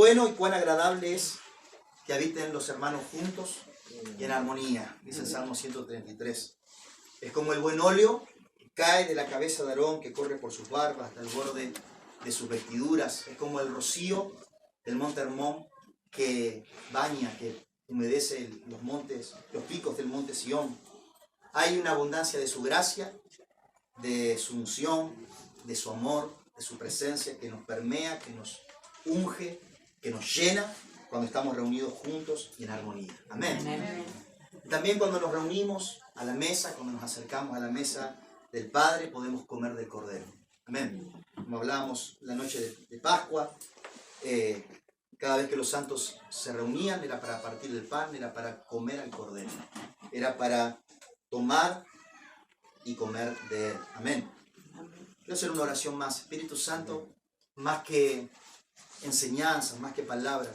bueno y cuán agradable es que habiten los hermanos juntos y en armonía, dice el Salmo 133. Es como el buen óleo que cae de la cabeza de Aarón, que corre por sus barbas hasta el borde de sus vestiduras. Es como el rocío del monte Hermón que baña, que humedece los montes, los picos del monte Sión. Hay una abundancia de su gracia, de su unción, de su amor, de su presencia que nos permea, que nos unge, que nos llena cuando estamos reunidos juntos y en armonía. Amén. Amén. También cuando nos reunimos a la mesa, cuando nos acercamos a la mesa del Padre, podemos comer del Cordero. Amén. Como hablábamos la noche de Pascua, cada vez que los santos se reunían era para partir el pan, era para comer al Cordero, era para tomar y comer de Él. Amén. Quiero hacer una oración más. Espíritu Santo, más que enseñanzas, más que palabras,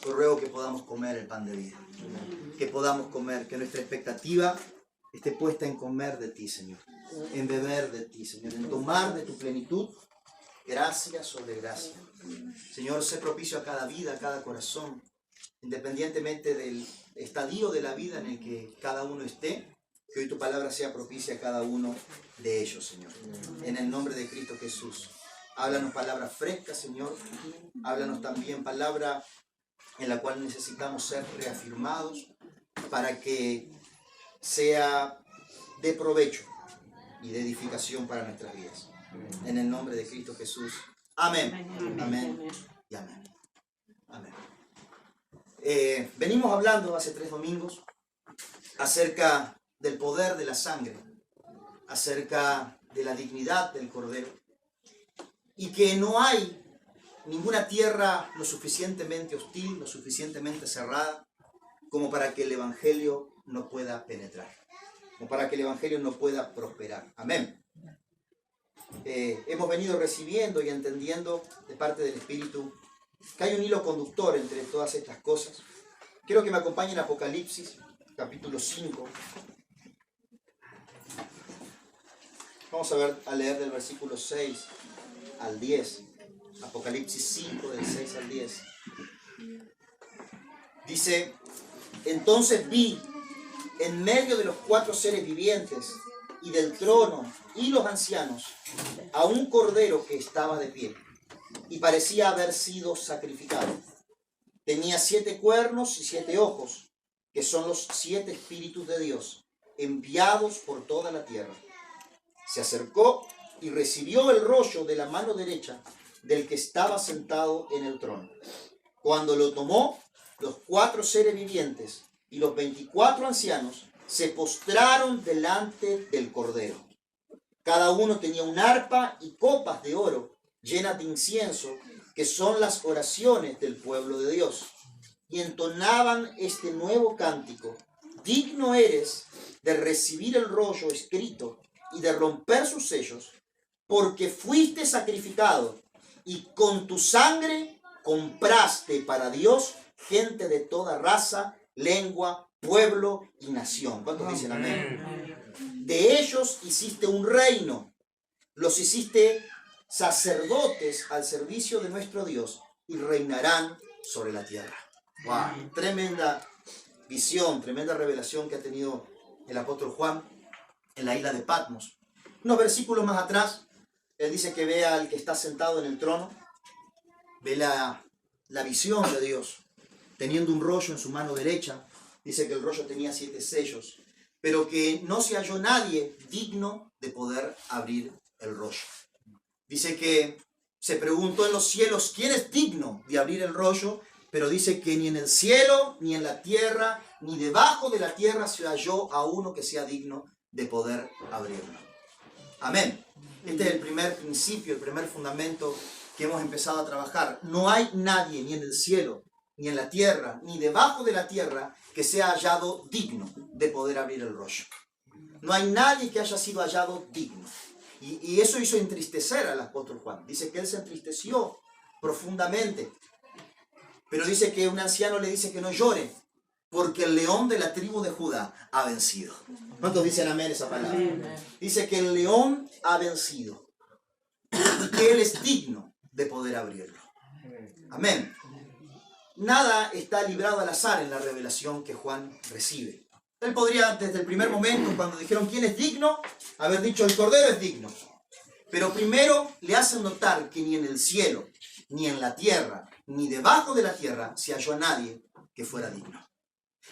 te ruego que podamos comer el pan de vida. Que podamos comer, que nuestra expectativa esté puesta en comer de ti, Señor. En beber de ti, Señor. En tomar de tu plenitud, gracia sobre gracia. Señor, sé propicio a cada vida, a cada corazón, independientemente del estadio de la vida en el que cada uno esté, que hoy tu palabra sea propicia a cada uno de ellos, Señor. En el nombre de Cristo Jesús. Háblanos palabras frescas, Señor. Háblanos también palabra en la cual necesitamos ser reafirmados para que sea de provecho y de edificación para nuestras vidas. En el nombre de Cristo Jesús. Amén. Amén. Y amén. Amén. Venimos hablando hace 3 domingos acerca del poder de la sangre, acerca de la dignidad del Cordero, y que no hay ninguna tierra lo suficientemente hostil, lo suficientemente cerrada, como para que el Evangelio no pueda penetrar, como para que el Evangelio no pueda prosperar. Amén. Hemos venido recibiendo y entendiendo de parte del Espíritu que hay un hilo conductor entre todas estas cosas. Quiero que me acompañen a Apocalipsis, capítulo 5. Vamos a leer del versículo 6 al 10. Apocalipsis 5, del 6 al 10. Dice: entonces vi en medio de los 4 seres vivientes y del trono y los ancianos a un cordero que estaba de pie y parecía haber sido sacrificado. Tenía 7 cuernos y 7 ojos, que son los 7 espíritus de Dios, enviados por toda la tierra. Se acercó y recibió el rollo de la mano derecha del que estaba sentado en el trono. Cuando lo tomó, los 4 seres vivientes y los 24 ancianos se postraron delante del Cordero. Cada uno tenía un arpa y copas de oro llenas de incienso, que son las oraciones del pueblo de Dios. Y entonaban este nuevo cántico: digno eres de recibir el rollo escrito y de romper sus sellos, porque fuiste sacrificado y con tu sangre compraste para Dios gente de toda raza, lengua, pueblo y nación. ¿Cuántos dicen amén? De ellos hiciste un reino, los hiciste sacerdotes al servicio de nuestro Dios y reinarán sobre la tierra. Wow. Tremenda visión, tremenda revelación que ha tenido el apóstol Juan en la isla de Patmos. Unos versículos más atrás, él dice que ve al que está sentado en el trono, ve la visión de Dios, teniendo un rollo en su mano derecha. Dice que el rollo tenía 7 sellos, pero que no se halló nadie digno de poder abrir el rollo. Dice que se preguntó en los cielos quién es digno de abrir el rollo, pero dice que ni en el cielo, ni en la tierra, ni debajo de la tierra se halló a uno que sea digno de poder abrirlo. Amén. Este es el primer principio, el primer fundamento que hemos empezado a trabajar. No hay nadie, ni en el cielo, ni en la tierra, ni debajo de la tierra, que sea hallado digno de poder abrir el rollo. No hay nadie que haya sido hallado digno. Y eso hizo entristecer al apóstol Juan. Dice que él se entristeció profundamente. Pero dice que un anciano le dice que no llore, porque el león de la tribu de Judá ha vencido. ¿Cuántos dicen amén esa palabra? Dice que el león ha vencido y que él es digno de poder abrirlo. Amén. nada está librado al azar en la revelación que Juan recibe. Él podría, desde el primer momento, cuando dijeron quién es digno, haber dicho el Cordero es digno. Pero primero le hacen notar que ni en el cielo, ni en la tierra, ni debajo de la tierra se halló a nadie que fuera digno.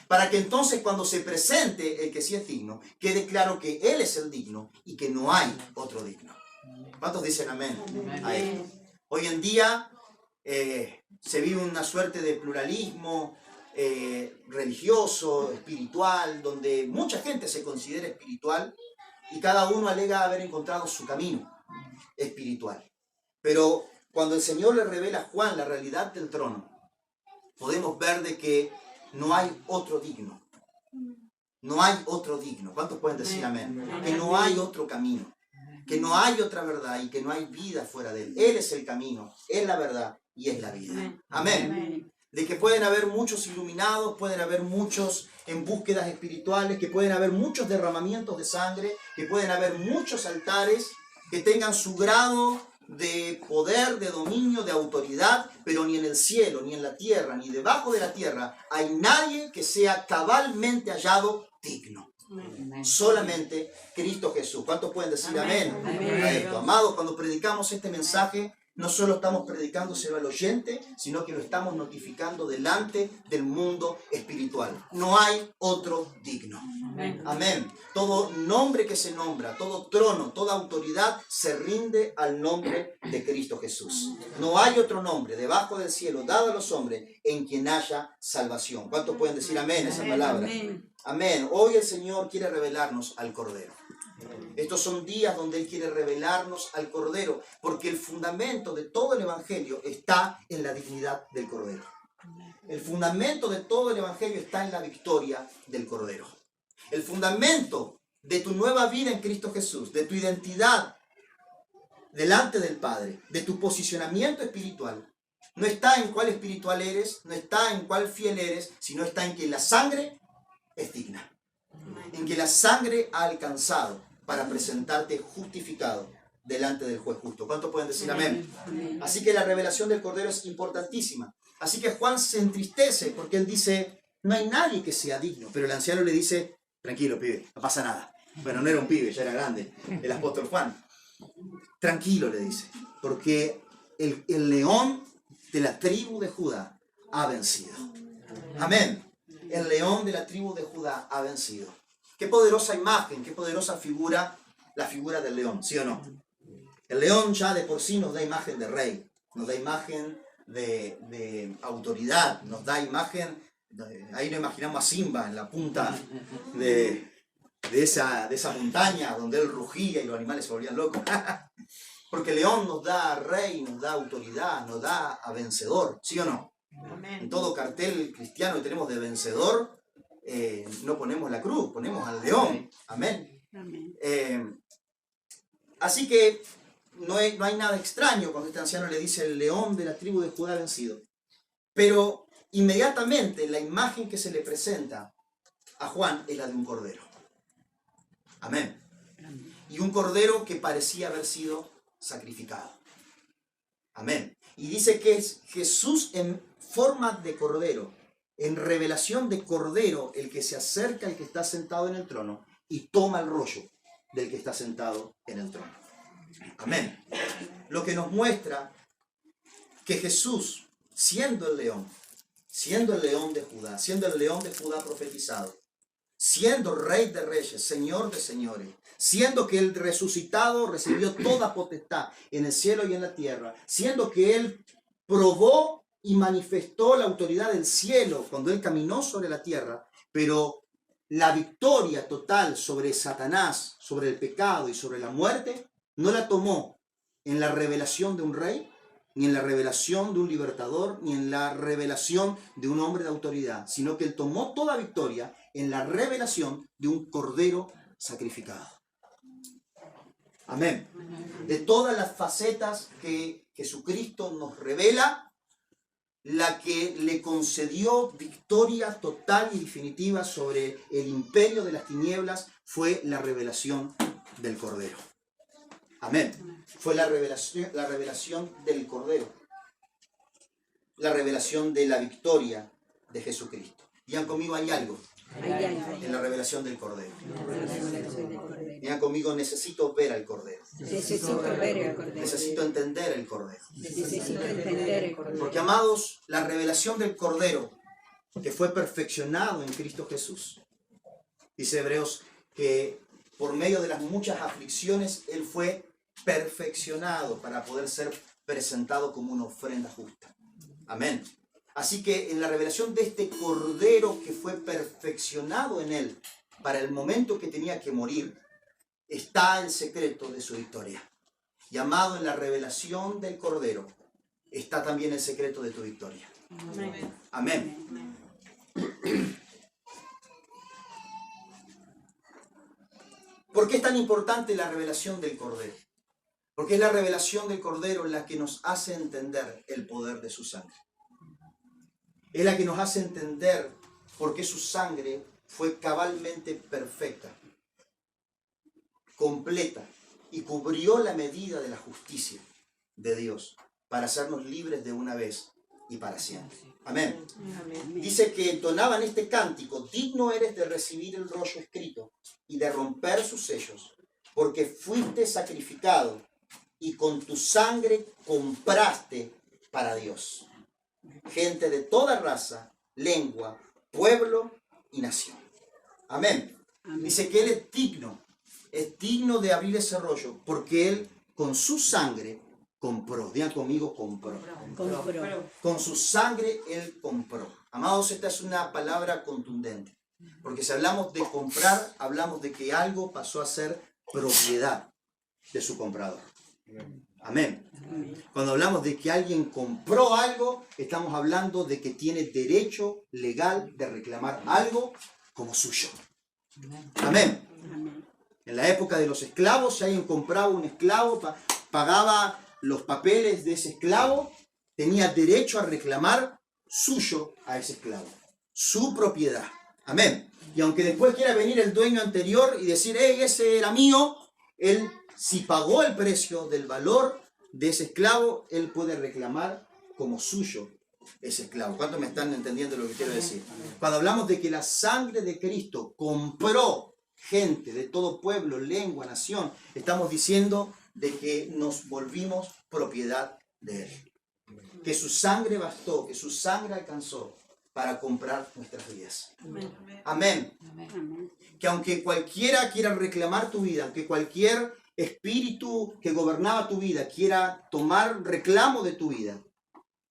Para que entonces cuando se presente el que sí es digno, quede claro que Él es el digno y que no hay otro digno. ¿Cuántos dicen amén a esto? Hoy en día se vive una suerte de pluralismo religioso, espiritual, donde mucha gente se considera espiritual y cada uno alega haber encontrado su camino espiritual. Pero cuando el Señor le revela a Juan la realidad del trono, podemos ver de que no hay otro digno. No hay otro digno. ¿Cuántos pueden decir amén? Que no hay otro camino. Que no hay otra verdad y que no hay vida fuera de Él. Él es el camino, es la verdad y es la vida. Amén. De que pueden haber muchos iluminados, pueden haber muchos en búsquedas espirituales, que pueden haber muchos derramamientos de sangre, que pueden haber muchos altares que tengan su grado de poder, de dominio, de autoridad, pero ni en el cielo, ni en la tierra, ni debajo de la tierra hay nadie que sea cabalmente hallado digno. Solamente Cristo Jesús. ¿Cuántos pueden decir amén? A esto? Amados, cuando predicamos este mensaje, no solo estamos predicándoselo al oyente, sino que lo estamos notificando delante del mundo espiritual. No hay otro digno. Amén. Todo nombre que se nombra, todo trono, toda autoridad se rinde al nombre de Cristo Jesús. No hay otro nombre debajo del cielo dado a los hombres en quien haya salvación. ¿Cuántos pueden decir amén a esa palabra? Amén. Hoy el Señor quiere revelarnos al Cordero. Estos son días donde Él quiere revelarnos al Cordero, porque el fundamento de todo el Evangelio está en la dignidad del Cordero. El fundamento de todo el Evangelio está en la victoria del Cordero. El fundamento de tu nueva vida en Cristo Jesús, de tu identidad delante del Padre, de tu posicionamiento espiritual, no está en cuál espiritual eres, no está en cuál fiel eres, sino está en que la sangre es digna. En que la sangre ha alcanzado para presentarte justificado delante del juez justo. ¿Cuántos pueden decir amén? Así que la revelación del Cordero es importantísima. Así que Juan se entristece porque él dice, no hay nadie que sea digno. Pero el anciano le dice, tranquilo, pibe, no pasa nada. Bueno, no era un pibe, ya era grande, el apóstol Juan. Tranquilo, le dice, porque el león de la tribu de Judá ha vencido. Amén. El león de la tribu de Judá ha vencido. Qué poderosa imagen, qué poderosa figura, la figura del león, ¿sí o no? El león ya de por sí nos da imagen de rey, nos da imagen de autoridad, nos da imagen, ahí nos imaginamos a Simba en la punta de esa montaña donde él rugía y los animales se volvían locos. Porque el león nos da rey, nos da autoridad, nos da a vencedor, ¿sí o no? En todo cartel cristiano que tenemos de vencedor, no ponemos la cruz, ponemos al león. Amén. Así que no hay nada extraño cuando este anciano le dice el león de la tribu de Judá vencido. Pero inmediatamente la imagen que se le presenta a Juan es la de un cordero. Amén. Y un cordero que parecía haber sido sacrificado. Amén. Y dice que es Jesús en forma de cordero, en revelación de cordero, el que se acerca al que está sentado en el trono y toma el rollo del que está sentado en el trono. Amén. Lo que nos muestra que Jesús, siendo el león de Judá, siendo el león de Judá profetizado, siendo rey de reyes, señor de señores, siendo que el resucitado recibió toda potestad en el cielo y en la tierra, siendo que él probó y manifestó la autoridad del cielo cuando él caminó sobre la tierra, pero la victoria total sobre Satanás, sobre el pecado y sobre la muerte, no la tomó en la revelación de un rey, ni en la revelación de un libertador, ni en la revelación de un hombre de autoridad, sino que él tomó toda victoria en la revelación de un cordero sacrificado. Amén. De todas las facetas que Jesucristo nos revela, la que le concedió victoria total y definitiva sobre el imperio de las tinieblas fue la revelación del Cordero. Amén. Fue la revelación del Cordero. la revelación de la victoria de Jesucristo. Digan conmigo, hay algo en la revelación del Cordero. Digan conmigo, necesito ver al Cordero. Necesito ver el Cordero. Necesito entender el Cordero. Necesito entender el Cordero. Porque, amados, la revelación del Cordero, que fue perfeccionado en Cristo Jesús, dice Hebreos que por medio de las muchas aflicciones, Él fue perfeccionado para poder ser presentado como una ofrenda justa. Amén. Así que en la revelación de este Cordero que fue perfeccionado en Él para el momento que tenía que morir, está el secreto de su victoria. Y amado, en la revelación del Cordero está también el secreto de tu victoria. Amén. Amén. ¿Por qué es tan importante la revelación del Cordero? Porque es la revelación del Cordero la que nos hace entender el poder de su sangre. Es la que nos hace entender por qué su sangre fue cabalmente perfecta, completa, y cubrió la medida de la justicia de Dios para hacernos libres de una vez y para siempre. Amén. Dice que entonaban este cántico: digno eres de recibir el rollo escrito y de romper sus sellos, porque fuiste sacrificado y con tu sangre compraste para Dios gente de toda raza, lengua, pueblo y nación. Amén. Dice que Él es digno de abrir ese rollo, porque Él con su sangre compró. Digan conmigo, compró. Con su sangre Él compró. Amados, esta es una palabra contundente, porque si hablamos de comprar, hablamos de que algo pasó a ser propiedad de su comprador. Amén. Cuando hablamos de que alguien compró algo, estamos hablando de que tiene derecho legal de reclamar algo como suyo. Amén. En la época de los esclavos, si alguien compraba un esclavo, pagaba los papeles de ese esclavo, tenía derecho a reclamar suyo a ese esclavo, su propiedad. Amén. Y aunque después quiera venir el dueño anterior y decir, hey, ese era mío, él, si pagó el precio del valor de ese esclavo, él puede reclamar como suyo ese esclavo. ¿Cuántos me están entendiendo lo que quiero decir? Cuando hablamos de que la sangre de Cristo compró gente de todo pueblo, lengua, nación, estamos diciendo de que nos volvimos propiedad de Él. Que su sangre bastó, que su sangre alcanzó para comprar nuestras vidas. Amén. Que aunque cualquiera quiera reclamar tu vida, aunque cualquier espíritu que gobernaba tu vida quiera tomar reclamo de tu vida,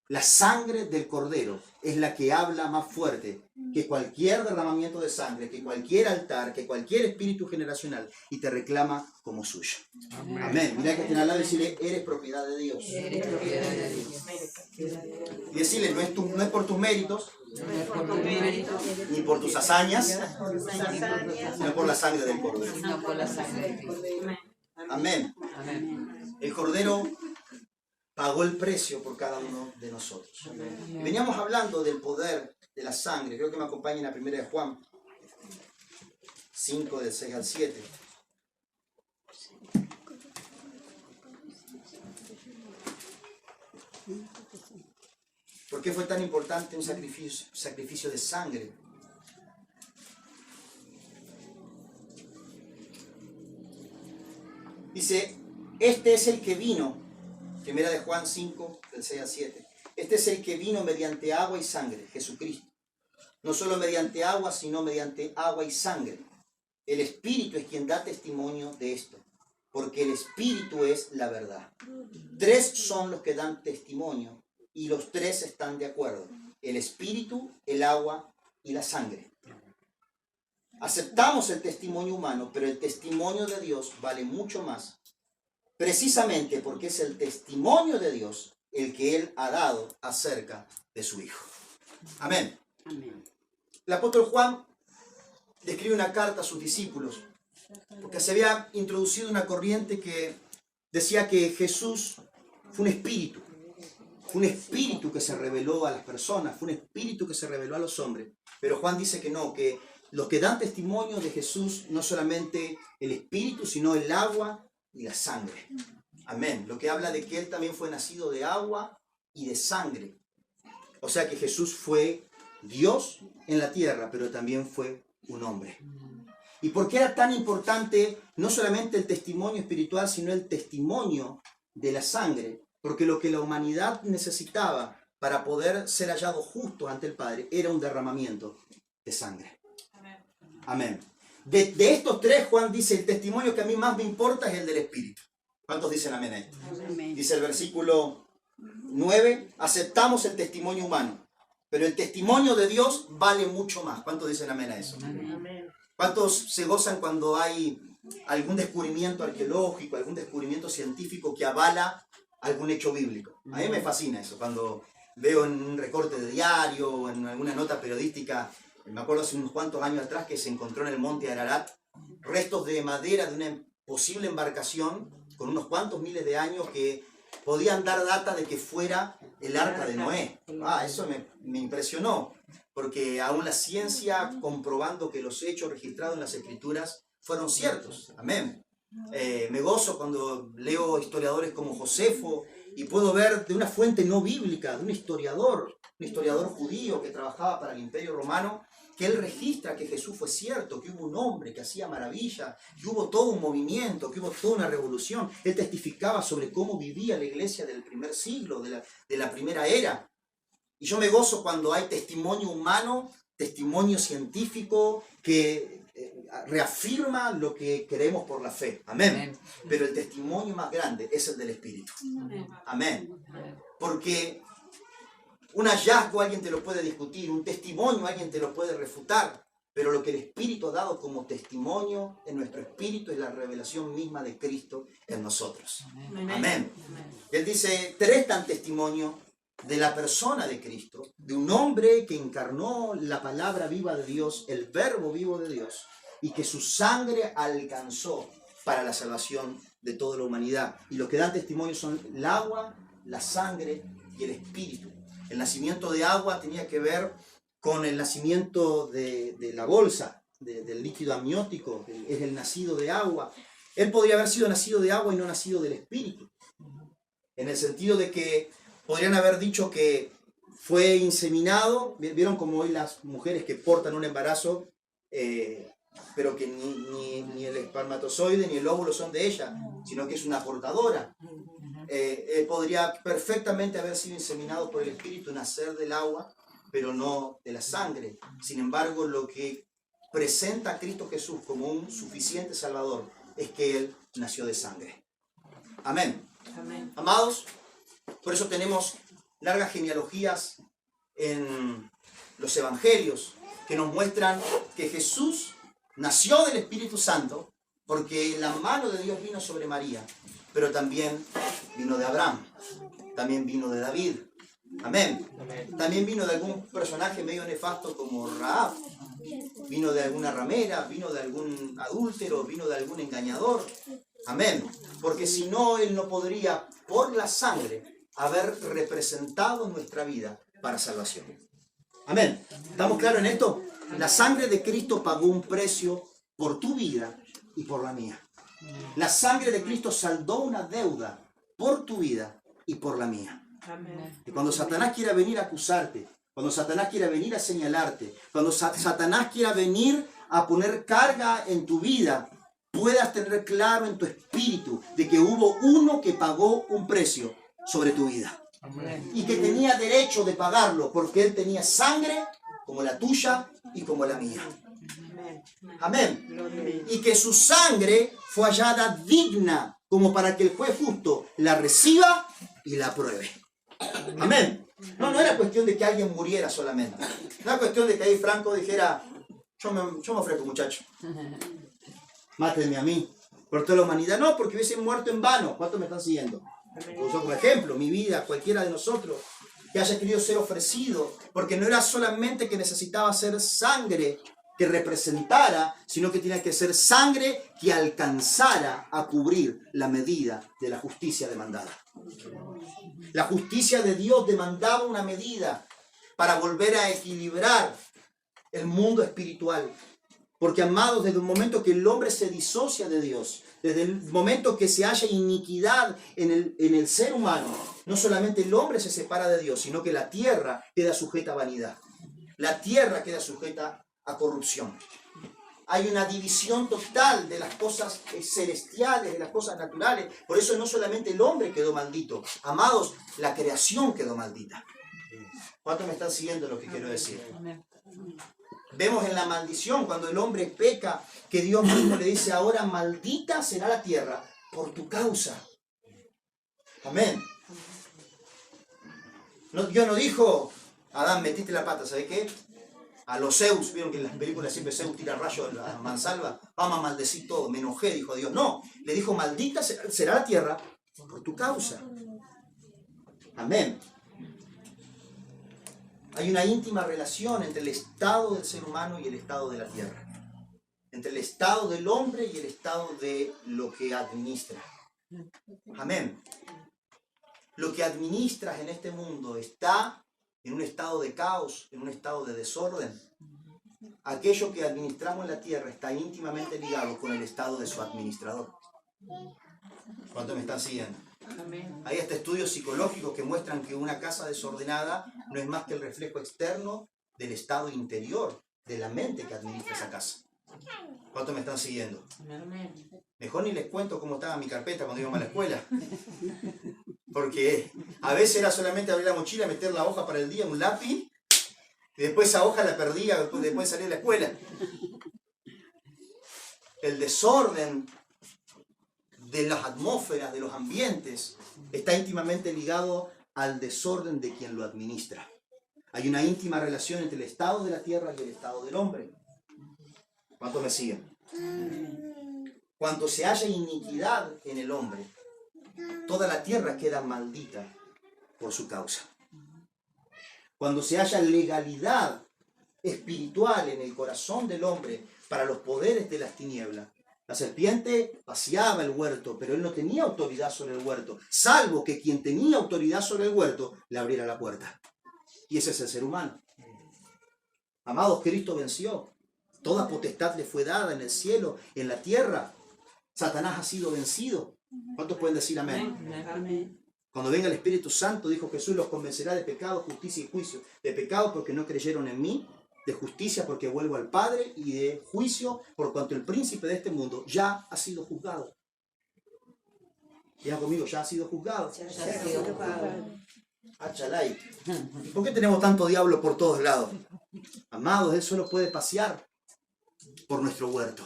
la sangre del Cordero es la que habla más fuerte que cualquier derramamiento de sangre, que cualquier altar, que cualquier espíritu generacional, y te reclama como suyo. Amén. Mira que estén al lado y decirle, eres propiedad de Dios. Eres propiedad de Dios. Y decirle, no es por tus méritos, ni por tus hazañas, sino por la sangre del Cordero. Amén. El Cordero pagó el precio por cada uno de nosotros. Y veníamos hablando del poder de la sangre. Creo que me acompañen a 1 de Juan 5, del 6 al 7. ¿Por qué fue tan importante un sacrificio de sangre? Dice, este es el que vino, 1 de Juan 5, del 6 al 7. Este es el que vino mediante agua y sangre, Jesucristo. No solo mediante agua, sino mediante agua y sangre. El Espíritu es quien da testimonio de esto, porque el Espíritu es la verdad. 3 son los que dan testimonio, y los 3 están de acuerdo: el Espíritu, el agua y la sangre. Aceptamos el testimonio humano, pero el testimonio de Dios vale mucho más, precisamente porque es el testimonio de Dios el que Él ha dado acerca de su Hijo. Amén. El apóstol Juan describe una carta a sus discípulos, porque se había introducido una corriente que decía que Jesús fue un espíritu que se reveló a las personas, fue un espíritu que se reveló a los hombres. Pero Juan dice que no, que los que dan testimonio de Jesús no solamente el espíritu, sino el agua y la sangre. Amén. Lo que habla de que Él también fue nacido de agua y de sangre. O sea que Jesús fue Dios en la tierra, pero también fue un hombre. ¿Y por qué era tan importante no solamente el testimonio espiritual, sino el testimonio de la sangre? Porque lo que la humanidad necesitaba para poder ser hallados justos ante el Padre era un derramamiento de sangre. Amén. De estos tres, Juan dice, el testimonio que a mí más me importa es el del Espíritu. ¿Cuántos dicen amén ahí? Amén. Dice el versículo 9, aceptamos el testimonio humano, pero el testimonio de Dios vale mucho más. ¿Cuántos dicen amén a eso? Amén. ¿Cuántos se gozan cuando hay algún descubrimiento arqueológico, algún descubrimiento científico que avala algún hecho bíblico? A mí me fascina eso, cuando veo en un recorte de diario o en alguna nota periodística, me acuerdo hace unos cuantos años atrás que se encontró en el monte Ararat restos de madera de una posible embarcación con unos cuantos miles de años que podían dar data de que fuera el arca de Noé. Eso me impresionó, porque aún la ciencia comprobando que los hechos registrados en las Escrituras fueron ciertos. Amén. Me gozo cuando leo historiadores como Josefo y puedo ver de una fuente no bíblica, de un historiador judío que trabajaba para el Imperio Romano, que él registra que Jesús fue cierto, que hubo un hombre que hacía maravillas, que hubo todo un movimiento, que hubo toda una revolución. Él testificaba sobre cómo vivía la iglesia del primer siglo, de la primera era. Y yo me gozo cuando hay testimonio humano, testimonio científico que reafirma lo que creemos por la fe. Amén. Pero el testimonio más grande es el del Espíritu. Amén. Porque un hallazgo alguien te lo puede discutir, un testimonio alguien te lo puede refutar, pero lo que el Espíritu ha dado como testimonio en nuestro espíritu es la revelación misma de Cristo en nosotros. Amén. Él dice, tres dan testimonio de la persona de Cristo, de un hombre que encarnó la palabra viva de Dios, el verbo vivo de Dios, y que su sangre alcanzó para la salvación de toda la humanidad. Y lo que dan testimonio son el agua, la sangre y el Espíritu. El nacimiento de agua tenía que ver con el nacimiento de la bolsa, del líquido amniótico, es el nacido de agua. Él podría haber sido nacido de agua y no nacido del Espíritu, en el sentido de que podrían haber dicho que fue inseminado. Vieron como hoy las mujeres que portan un embarazo, pero que ni el espermatozoide ni el óvulo son de ella, sino que es una portadora. Podría perfectamente haber sido inseminado por el Espíritu, nacer del agua, pero no de la sangre. Sin embargo, lo que presenta a Cristo Jesús como un suficiente Salvador es que Él nació de sangre. Amén. Amén. Amados, por eso tenemos largas genealogías en los evangelios que nos muestran que Jesús nació del Espíritu Santo porque la mano de Dios vino sobre María, pero también vino de Abraham, también vino de David. Amén. También vino de algún personaje medio nefasto como Rahab, vino de alguna ramera, vino de algún adúltero, vino de algún engañador. Amén. Porque si no, Él no podría, por la sangre, haber representado nuestra vida para salvación. Amén. ¿Estamos claros en esto? La sangre de Cristo pagó un precio por tu vida y por la mía. La sangre de Cristo saldó una deuda por tu vida y por la mía. Amén. Y cuando Satanás quiera venir a acusarte, cuando Satanás quiera venir a señalarte, cuando Satanás quiera venir a poner carga en tu vida, puedas tener claro en tu espíritu de que hubo uno que pagó un precio sobre tu vida. Amén. Y que tenía derecho de pagarlo porque Él tenía sangre como la tuya y como la mía. Amén. Y que su sangre fue hallada digna como para que el juez justo la reciba y la apruebe. Amén. No era cuestión de que alguien muriera solamente. No era cuestión de que ahí Franco dijera, yo me ofrezco, muchacho. Mátenme a mí. Por toda la humanidad. No, porque hubiesen muerto en vano. ¿Cuántos me están siguiendo? Uso como ejemplo, mi vida, cualquiera de nosotros que haya querido ser ofrecido, porque no era solamente que necesitaba ser sangre que representara, sino que tenía que ser sangre que alcanzara a cubrir la medida de la justicia demandada. La justicia de Dios demandaba una medida para volver a equilibrar el mundo espiritual, Porque, amados, desde el momento que el hombre se disocia de Dios, desde el momento que se halla iniquidad en el ser humano, no solamente el hombre se separa de Dios, sino que la tierra queda sujeta a vanidad. La tierra queda sujeta a corrupción. Hay una división total de las cosas celestiales, de las cosas naturales. Por eso no solamente el hombre quedó maldito. Amados, la creación quedó maldita. ¿Cuántos me están siguiendo lo que quiero decir? Vemos en la maldición, cuando el hombre peca, que Dios mismo le dice, ahora maldita será la tierra por tu causa. Amén. No, Dios no dijo, Adán, metiste la pata, ¿sabes qué? A los Zeus, vieron que en las películas siempre Zeus tira rayos a la mansalva, vamos a maldecir todo, me enojé, dijo Dios. No, le dijo, maldita será la tierra por tu causa. Amén. Hay una íntima relación entre el estado del ser humano y el estado de la tierra. Entre el estado del hombre y el estado de lo que administra. Amén. Lo que administras en este mundo está en un estado de caos, en un estado de desorden. Aquello que administramos en la tierra está íntimamente ligado con el estado de su administrador. ¿Cuántos me están siguiendo? Hay hasta estudios psicológicos que muestran que una casa desordenada no es más que el reflejo externo del estado interior, de la mente que administra esa casa. ¿Cuántos me están siguiendo? Mejor ni les cuento cómo estaba mi carpeta cuando íbamos a la escuela. Porque a veces era solamente abrir la mochila, meter la hoja para el día, un lápiz, y después esa hoja la perdía después de salir de la escuela. El desorden de las atmósferas, de los ambientes, está íntimamente ligado al desorden de quien lo administra. Hay una íntima relación entre el estado de la tierra y el estado del hombre. ¿Cuántos me siguen? Cuando se halla iniquidad en el hombre, toda la tierra queda maldita por su causa. Cuando se halla legalidad espiritual en el corazón del hombre para los poderes de las tinieblas, la serpiente paseaba el huerto, pero él no tenía autoridad sobre el huerto, salvo que quien tenía autoridad sobre el huerto le abriera la puerta. Y ese es el ser humano. Amados, Cristo venció. Toda potestad le fue dada en el cielo, en la tierra. Satanás ha sido vencido. ¿Cuántos pueden decir amén? Amén. Cuando venga el Espíritu Santo, dijo Jesús, los convencerá de pecado, justicia y juicio. De pecado porque no creyeron en mí, de justicia porque vuelvo al Padre, y de juicio por cuanto el príncipe de este mundo ya ha sido juzgado. Digan conmigo, ya ha sido juzgado. Achalay. ¿Y por qué tenemos tanto diablo por todos lados? Amados, él solo puede pasear por nuestro huerto,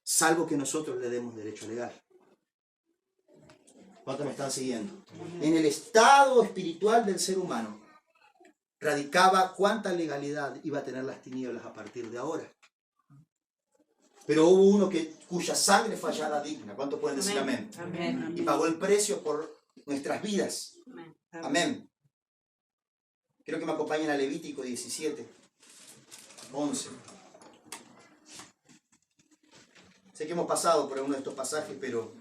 salvo que nosotros le demos derecho legal. ¿Cuántos me están siguiendo? En el estado espiritual del ser humano radicaba cuánta legalidad iba a tener las tinieblas a partir de ahora. Pero hubo uno cuya sangre fue hallada digna. ¿Cuántos pueden decir amén? Amén. Y pagó el precio por nuestras vidas. Amén. Quiero que me acompañen a Levítico 17, 11. Sé que hemos pasado por uno de estos pasajes, pero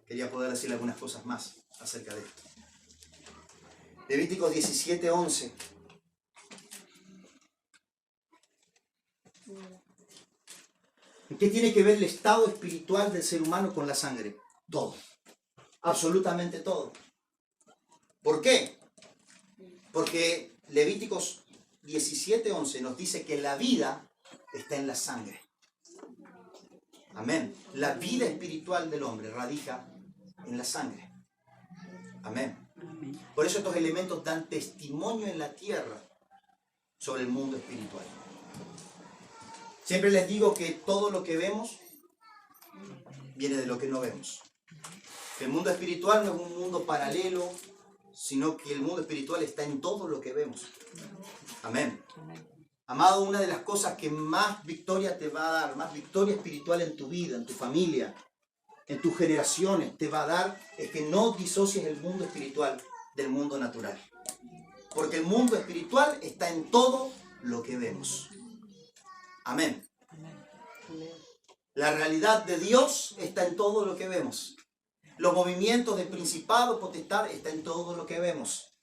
quería poder decir algunas cosas más acerca de esto. Levítico 17, 11. ¿Qué tiene que ver el estado espiritual del ser humano con la sangre? Todo. Absolutamente todo. ¿Por qué? Porque Levíticos 17:11 nos dice que la vida está en la sangre. Amén. La vida espiritual del hombre radica en la sangre. Amén. Por eso estos elementos dan testimonio en la tierra sobre el mundo espiritual. Siempre les digo que todo lo que vemos viene de lo que no vemos. El mundo espiritual no es un mundo paralelo, sino que el mundo espiritual está en todo lo que vemos. Amén. Amado, una de las cosas que más victoria te va a dar, más victoria espiritual en tu vida, en tu familia, en tus generaciones, te va a dar, es que no disocies el mundo espiritual del mundo natural. Porque el mundo espiritual está en todo lo que vemos. Amén. La realidad de Dios está en todo lo que vemos. Los movimientos de principado, potestad, está en todo lo que vemos.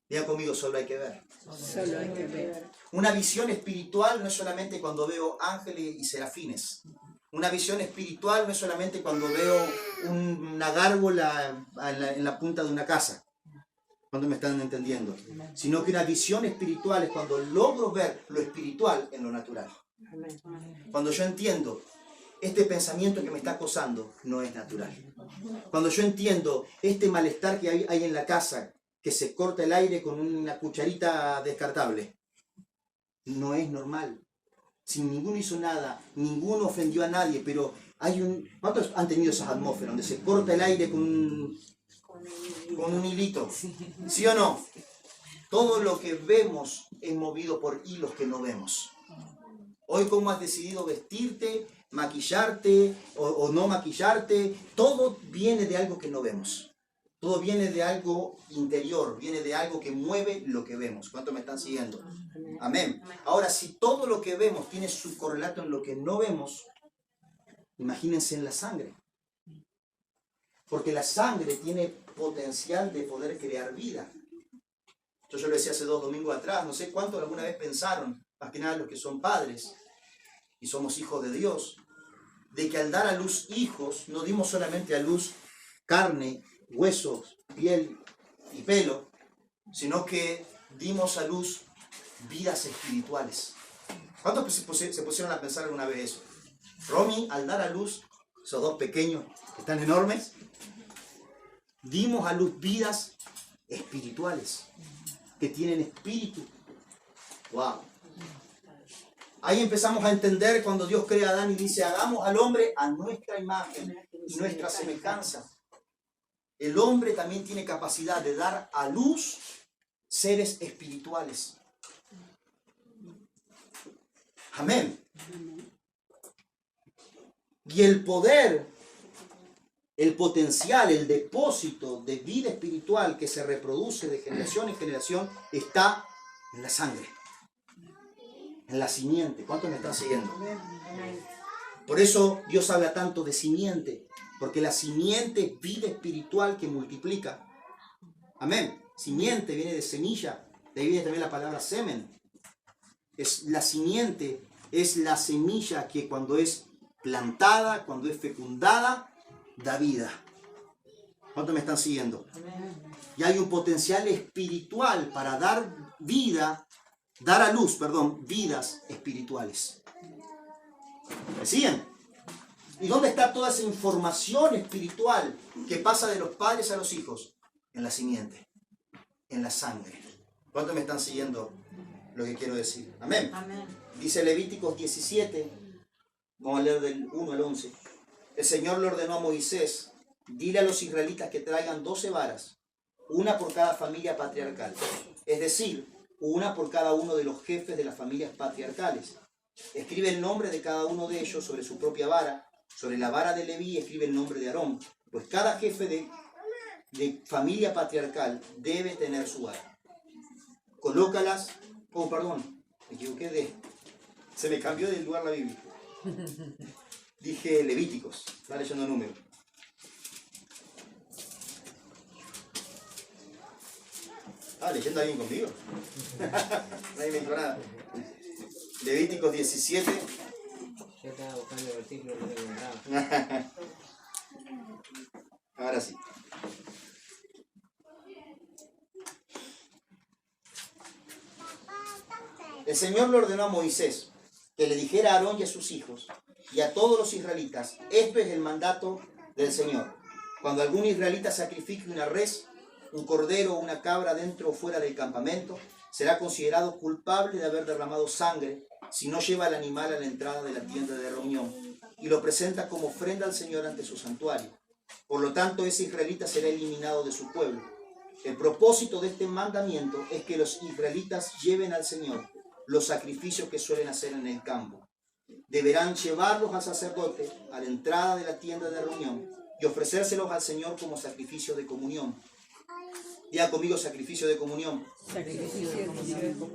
Diga conmigo, solo hay que ver. Solo hay que ver. Una visión espiritual no es solamente cuando veo ángeles y serafines. Una visión espiritual no es solamente cuando veo una gárgola en la punta de una casa. ¿Cuántos me están entendiendo? Sino que una visión espiritual es cuando logro ver lo espiritual en lo natural. Cuando yo entiendo, este pensamiento que me está acosando no es natural. Cuando yo entiendo este malestar que hay en la casa, que se corta el aire con una cucharita descartable, no es normal. Si ninguno hizo nada, ninguno ofendió a nadie, pero hay un... ¿Cuántos han tenido esas atmósferas donde se corta el aire con un hilito? ¿Sí o no? Todo lo que vemos es movido por hilos que no vemos. Hoy, cómo has decidido vestirte, maquillarte o no maquillarte, todo viene de algo que no vemos. Todo viene de algo interior, viene de algo que mueve lo que vemos. ¿Cuántos me están siguiendo? Amén. Ahora, si todo lo que vemos tiene su correlato en lo que no vemos, imagínense en la sangre. Porque la sangre tiene potencial de poder crear vida. Yo lo decía hace 2 domingos atrás, no sé cuántos alguna vez pensaron, más que nada los que son padres y somos hijos de Dios, de que al dar a luz hijos, no dimos solamente a luz carne, huesos, piel y pelo, sino que dimos a luz vidas espirituales. ¿Cuántos se pusieron a pensar alguna vez eso? Romy, al dar a luz, esos 2 pequeños que están enormes, dimos a luz vidas espirituales, que tienen espíritu. ¡Wow! Ahí empezamos a entender cuando Dios crea a Adán y dice, hagamos al hombre a nuestra imagen y nuestra semejanza. El hombre también tiene capacidad de dar a luz seres espirituales. Amén. Y el poder, el potencial, el depósito de vida espiritual que se reproduce de generación en generación está en la sangre, en la simiente. ¿Cuántos me están siguiendo? Por eso Dios habla tanto de simiente, porque la simiente es vida espiritual que multiplica. Amén. Simiente viene de semilla, de ahí viene también la palabra semen. Es la simiente, es la semilla que cuando es plantada, cuando es fecundada, da vida. ¿Cuántos me están siguiendo? Y hay un potencial espiritual para dar vida, dar a luz, vidas espirituales. ¿Me siguen? ¿Y dónde está toda esa información espiritual que pasa de los padres a los hijos? En la simiente, en la sangre. ¿Cuántos me están siguiendo lo que quiero decir? Amén. Amén. Dice Levíticos 17, vamos a leer del 1 al 11. El Señor le ordenó a Moisés, dile a los israelitas que traigan 12 varas, una por cada familia patriarcal, es decir, una por cada uno de los jefes de las familias patriarcales. Escribe el nombre de cada uno de ellos sobre su propia vara, sobre la vara de Leví escribe el nombre de Aarón, pues cada jefe de familia patriarcal debe tener su vara. Colócalas, me equivoqué se me cambió del lugar la Biblia. Dije Levíticos, está leyendo el número. ¿Leyendo alguien conmigo? Nadie me dijo nada. Levíticos 17. Yo estaba buscando el versículo que no encontraba. Ahora sí. El Señor le ordenó a Moisés que le dijera a Aarón y a sus hijos y a todos los israelitas, esto es el mandato del Señor. Cuando algún israelita sacrifique una res, un cordero o una cabra dentro o fuera del campamento, será considerado culpable de haber derramado sangre si no lleva el animal a la entrada de la tienda de reunión y lo presenta como ofrenda al Señor ante su santuario. Por lo tanto, ese israelita será eliminado de su pueblo. El propósito de este mandamiento es que los israelitas lleven al Señor los sacrificios que suelen hacer en el campo. Deberán llevarlos al sacerdote a la entrada de la tienda de reunión y ofrecérselos al Señor como sacrificio de comunión. Diga conmigo, sacrificio de comunión.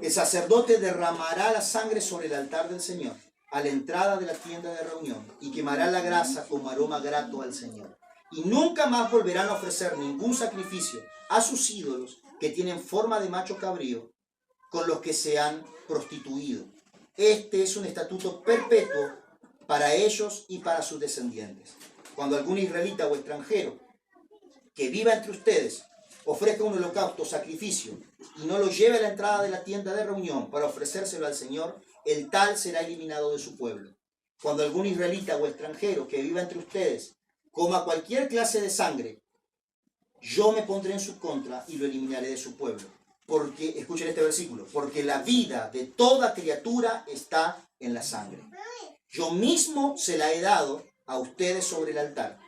El sacerdote derramará la sangre sobre el altar del Señor a la entrada de la tienda de reunión y quemará la grasa como aroma grato al Señor. Y nunca más volverán a ofrecer ningún sacrificio a sus ídolos que tienen forma de macho cabrío, con los que se han prostituido. Este es un estatuto perpetuo para ellos y para sus descendientes. Cuando algún israelita o extranjero que viva entre ustedes ofrezca un holocausto o sacrificio y no lo lleve a la entrada de la tienda de reunión para ofrecérselo al Señor, el tal será eliminado de su pueblo. Cuando algún israelita o extranjero que viva entre ustedes coma cualquier clase de sangre, yo me pondré en su contra y lo eliminaré de su pueblo. Porque, escuchen este versículo, porque la vida de toda criatura está en la sangre. Yo mismo se la he dado a ustedes sobre el altar,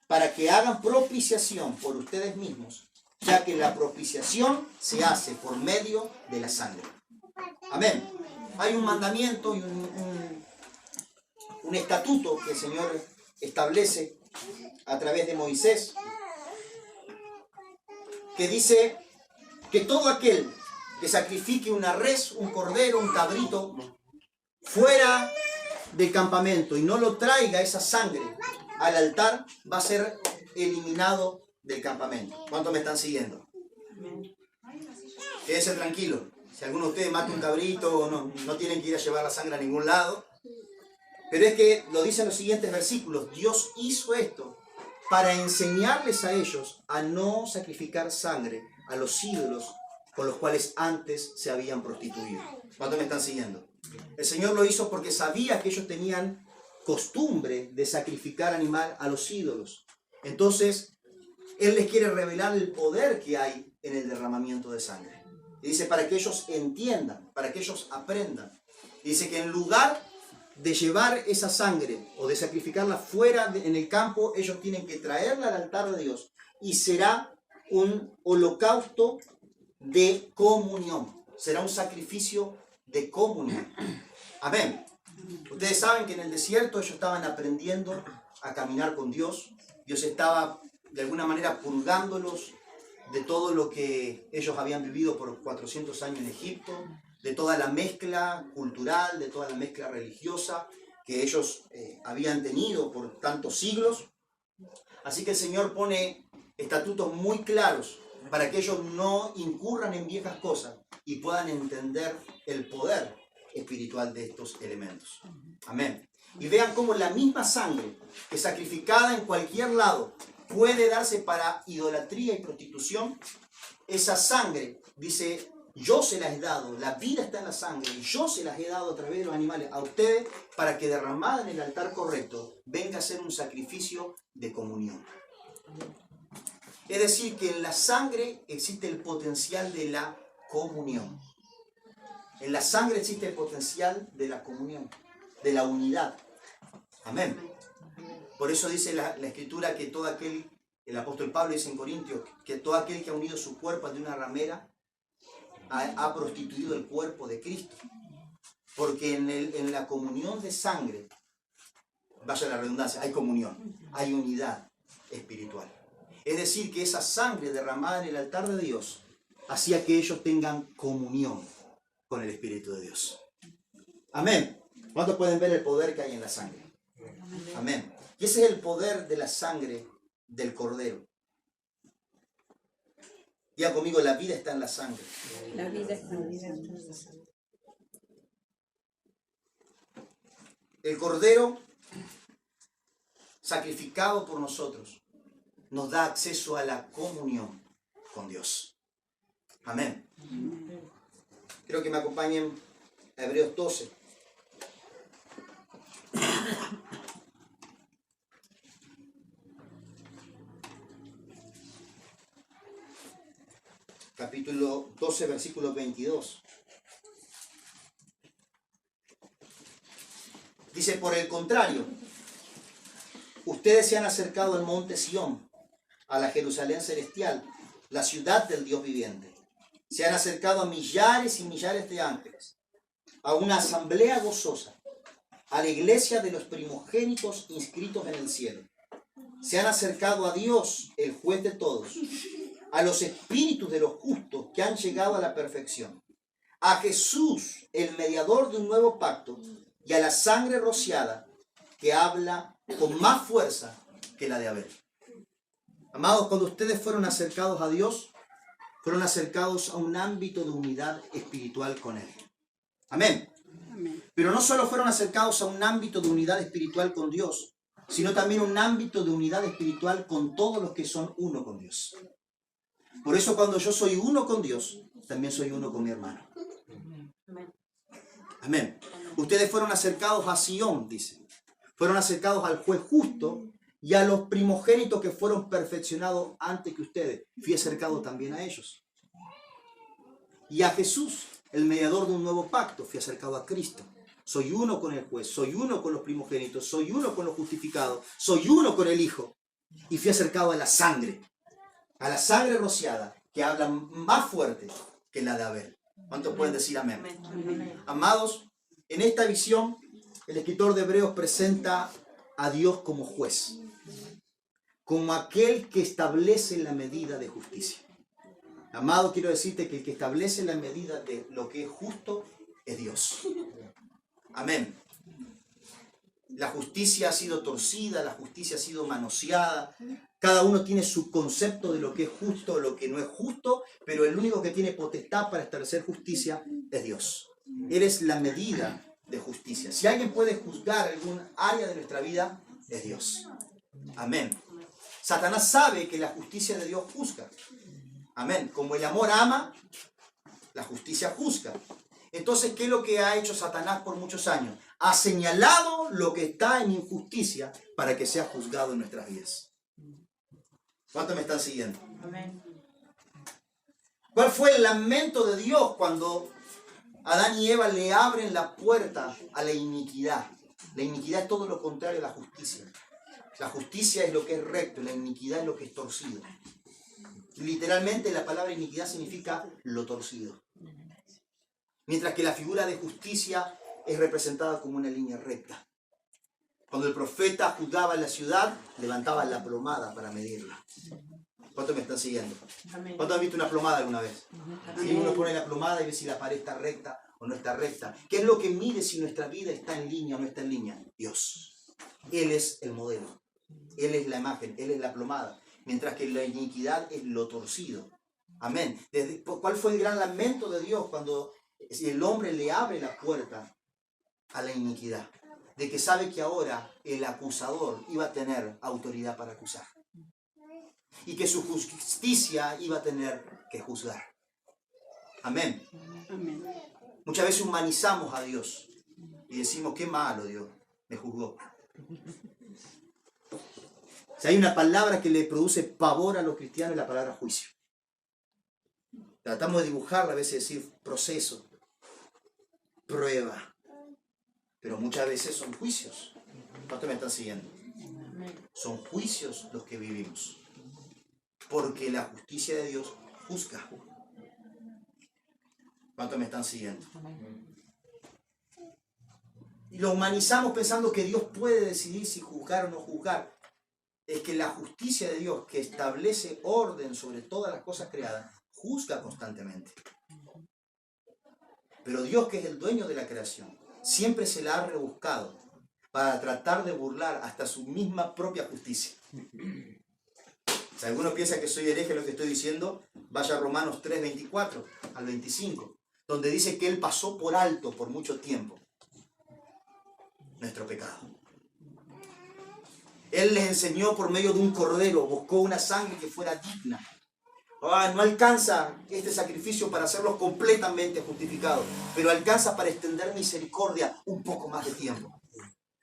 para que hagan propiciación por ustedes mismos, ya que la propiciación se hace por medio de la sangre. Amén. Hay un mandamiento y un estatuto que el Señor establece a través de Moisés, que dice que todo aquel que sacrifique una res, un cordero, un cabrito, fuera del campamento y no lo traiga esa sangre al altar, va a ser eliminado del campamento. ¿Cuántos me están siguiendo? Quédense tranquilo. Si alguno de ustedes mata un cabrito, no tienen que ir a llevar la sangre a ningún lado. Pero es que lo dicen los siguientes versículos. Dios hizo esto para enseñarles a ellos a no sacrificar sangre a los ídolos con los cuales antes se habían prostituido. ¿Cuántos me están siguiendo? El Señor lo hizo porque sabía que ellos tenían costumbre de sacrificar animal a los ídolos. Entonces, Él les quiere revelar el poder que hay en el derramamiento de sangre. Y dice, para que ellos entiendan, para que ellos aprendan. Dice que en lugar de llevar esa sangre o de sacrificarla fuera en el campo, ellos tienen que traerla al altar de Dios y será un holocausto de comunión. Será un sacrificio de comunión. Amén. Ustedes saben que en el desierto ellos estaban aprendiendo a caminar con Dios. Dios estaba de alguna manera purgándolos de todo lo que ellos habían vivido por 400 años en Egipto, de toda la mezcla cultural, de toda la mezcla religiosa que ellos habían tenido por tantos siglos. Así que el Señor pone estatutos muy claros para que ellos no incurran en viejas cosas y puedan entender el poder espiritual de estos elementos. Amén. Y vean cómo la misma sangre que sacrificada en cualquier lado puede darse para idolatría y prostitución. Esa sangre, dice, yo se las he dado, la vida está en la sangre, y yo se las he dado a través de los animales a ustedes para que derramada en el altar correcto venga a ser un sacrificio de comunión. Es decir, que en la sangre existe el potencial de la comunión. En la sangre existe el potencial de la comunión, de la unidad. Amén. Por eso dice la Escritura que todo aquel, el apóstol Pablo dice en Corintios, que todo aquel que ha unido su cuerpo de una ramera ha prostituido el cuerpo de Cristo. Porque en la comunión de sangre, vaya la redundancia, hay comunión, hay unidad espiritual. Es decir, que esa sangre derramada en el altar de Dios hacía que ellos tengan comunión con el Espíritu de Dios. Amén. ¿Cuántos pueden ver el poder que hay en la sangre? Amén. Y ese es el poder de la sangre del Cordero. Diga conmigo, la vida está en la sangre. La vida está en la sangre. El Cordero sacrificado por nosotros nos da acceso a la comunión con Dios. Amén. Quiero que me acompañen a Hebreos 12. Capítulo 12, versículo 22. Dice, por el contrario, ustedes se han acercado al monte Sión, a la Jerusalén celestial, la ciudad del Dios viviente. Se han acercado a millares y millares de ángeles, a una asamblea gozosa, a la iglesia de los primogénitos inscritos en el cielo. Se han acercado a Dios, el juez de todos, a los espíritus de los justos que han llegado a la perfección, a Jesús, el mediador de un nuevo pacto, y a la sangre rociada que habla con más fuerza que la de Abel. Amados, cuando ustedes fueron acercados a Dios, fueron acercados a un ámbito de unidad espiritual con Él. Amén. Amén. Pero no solo fueron acercados a un ámbito de unidad espiritual con Dios, sino también un ámbito de unidad espiritual con todos los que son uno con Dios. Por eso cuando yo soy uno con Dios, también soy uno con mi hermano. Amén. Ustedes fueron acercados a Sión, dice. Fueron acercados al juez justo y a los primogénitos que fueron perfeccionados antes que ustedes. Fui acercado también a ellos. Y a Jesús, el mediador de un nuevo pacto, fui acercado a Cristo. Soy uno con el juez, soy uno con los primogénitos, soy uno con los justificados, soy uno con el Hijo. Y fui acercado a la sangre rociada, que habla más fuerte que la de Abel. ¿Cuántos pueden decir amén? Amén. Amados, en esta visión, el escritor de Hebreos presenta a Dios como juez, como aquel que establece la medida de justicia. Amado, quiero decirte que el que establece la medida de lo que es justo es Dios. Amén. La justicia ha sido torcida, la justicia ha sido manoseada. Cada uno tiene su concepto de lo que es justo, lo que no es justo, pero el único que tiene potestad para establecer justicia es Dios. Él es la medida de justicia. Si alguien puede juzgar algún área de nuestra vida, es Dios. Amén. Satanás sabe que la justicia de Dios juzga. Amén. Como el amor ama, la justicia juzga. Entonces, ¿qué es lo que ha hecho Satanás por muchos años? Ha señalado lo que está en injusticia para que sea juzgado en nuestras vidas. ¿Cuántos me están siguiendo? Amén. ¿Cuál fue el lamento de Dios cuando Adán y Eva le abren la puerta a la iniquidad? La iniquidad es todo lo contrario a la justicia. La justicia es lo que es recto, la iniquidad es lo que es torcido. Literalmente la palabra iniquidad significa lo torcido. Mientras que la figura de justicia es representada como una línea recta. Cuando el profeta juzgaba la ciudad, levantaba la plomada para medirla. ¿Cuántos me están siguiendo? Amén. ¿Cuántos han visto una plomada alguna vez? Si uno pone la plomada y ve si la pared está recta o no está recta. ¿Qué es lo que mide si nuestra vida está en línea o no está en línea? Dios. Él es el modelo. Él es la imagen. Él es la plomada. Mientras que la iniquidad es lo torcido. Amén. ¿Cuál fue el gran lamento de Dios cuando el hombre le abre la puerta a la iniquidad? De que sabe que ahora el acusador iba a tener autoridad para acusar. Y que su justicia iba a tener que juzgar. Amén. Amén. Muchas veces humanizamos a Dios y decimos, qué malo Dios, me juzgó. Si hay una palabra que le produce pavor a los cristianos es la palabra juicio. Tratamos de dibujarla, a veces decir proceso, prueba. Pero muchas veces son juicios. ¿Cuántos me están siguiendo? Son juicios los que vivimos. Porque la justicia de Dios juzga. ¿Cuántos me están siguiendo? Y lo humanizamos pensando que Dios puede decidir si juzgar o no juzgar. Es que la justicia de Dios, que establece orden sobre todas las cosas creadas, juzga constantemente. Pero Dios, que es el dueño de la creación, siempre se la ha rebuscado para tratar de burlar hasta su misma propia justicia. Si alguno piensa que soy hereje lo que estoy diciendo, vaya a Romanos 3, 24 al 25, donde dice que Él pasó por alto por mucho tiempo nuestro pecado. Él les enseñó por medio de un cordero, buscó una sangre que fuera digna. No alcanza este sacrificio para hacerlos completamente justificados, pero alcanza para extender misericordia un poco más de tiempo.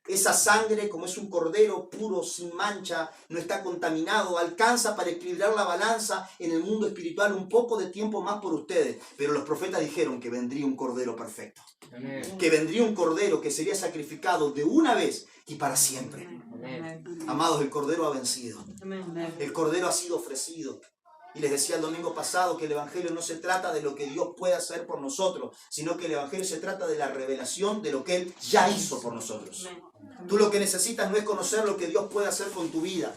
Esa sangre, como es un cordero puro, sin mancha, no está contaminado, alcanza para equilibrar la balanza en el mundo espiritual un poco de tiempo más por ustedes. Pero los profetas dijeron que vendría un cordero perfecto. Amén. Que vendría un cordero que sería sacrificado de una vez y para siempre. Amén. Amados, el cordero ha vencido. Amén. El cordero ha sido ofrecido. Y les decía el domingo pasado que el Evangelio no se trata de lo que Dios puede hacer por nosotros, sino que el Evangelio se trata de la revelación de lo que Él ya hizo por nosotros. Tú lo que necesitas no es conocer lo que Dios puede hacer con tu vida.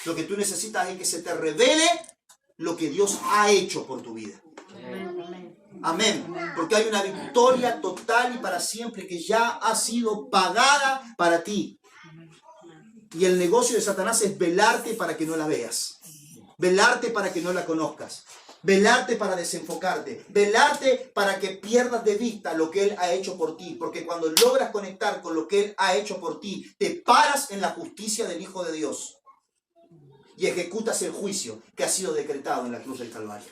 Lo que tú necesitas es que se te revele lo que Dios ha hecho por tu vida. Amén. Porque hay una victoria total y para siempre que ya ha sido pagada para ti. Y el negocio de Satanás es velarte para que no la veas. Velarte para que no la conozcas. velarte para desenfocarte, velarte para que pierdas de vista lo que Él ha hecho por ti, porque cuando logras conectar con lo que Él ha hecho por ti, te paras en la justicia del Hijo de Dios y ejecutas el juicio que ha sido decretado en la cruz del Calvario.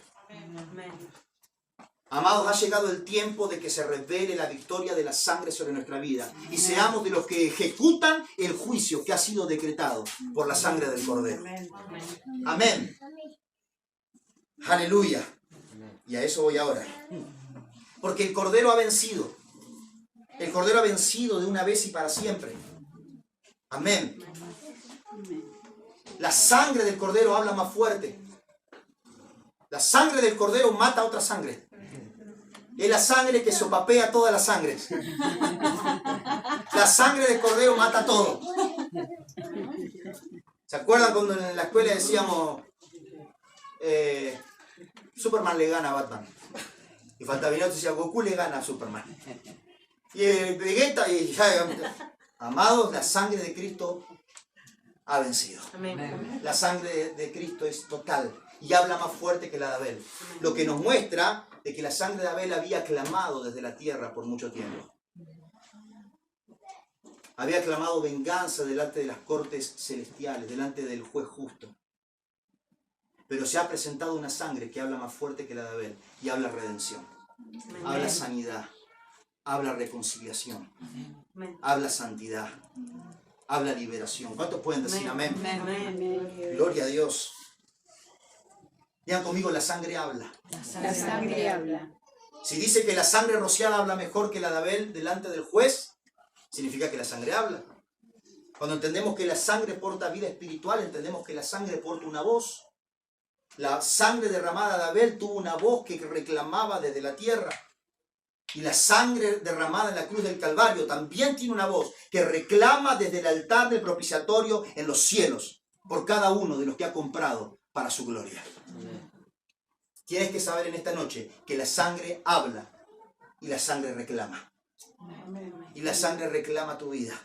Amados, ha llegado el tiempo de que se revele la victoria de la sangre sobre nuestra vida y seamos de los que ejecutan el juicio que ha sido decretado por la sangre del Cordero. Amén. Aleluya. Y a eso voy ahora. Porque el Cordero ha vencido. El Cordero ha vencido de una vez y para siempre. Amén. La sangre del Cordero habla más fuerte. La sangre del Cordero mata a otra sangre. Es la sangre que sopapea todas las sangres. La sangre del Cordero mata todo. ¿Se acuerdan cuando en la escuela decíamos Superman le gana a Batman? Y Fantavinauta decía Goku le gana a Superman. Y Vegeta y amados, la sangre de Cristo ha vencido. La sangre de Cristo es total y habla más fuerte que la de Abel. Lo que nos muestra de que la sangre de Abel había clamado desde la tierra por mucho tiempo. Había clamado venganza delante de las cortes celestiales, delante del juez justo. Pero se ha presentado una sangre que habla más fuerte que la de Abel y habla redención, habla sanidad, habla reconciliación, habla santidad, habla liberación. ¿Cuántos pueden decir amén? Gloria a Dios. Digan conmigo, la sangre habla. La sangre habla. Si dice que la sangre rociada habla mejor que la de Abel delante del juez, significa que la sangre habla. Cuando entendemos que la sangre porta vida espiritual, entendemos que la sangre porta una voz. La sangre derramada de Abel tuvo una voz que reclamaba desde la tierra. Y la sangre derramada en la cruz del Calvario también tiene una voz que reclama desde el altar del propiciatorio en los cielos por cada uno de los que ha comprado para su gloria. Tienes que saber en esta noche que la sangre habla y la sangre reclama. Y la sangre reclama tu vida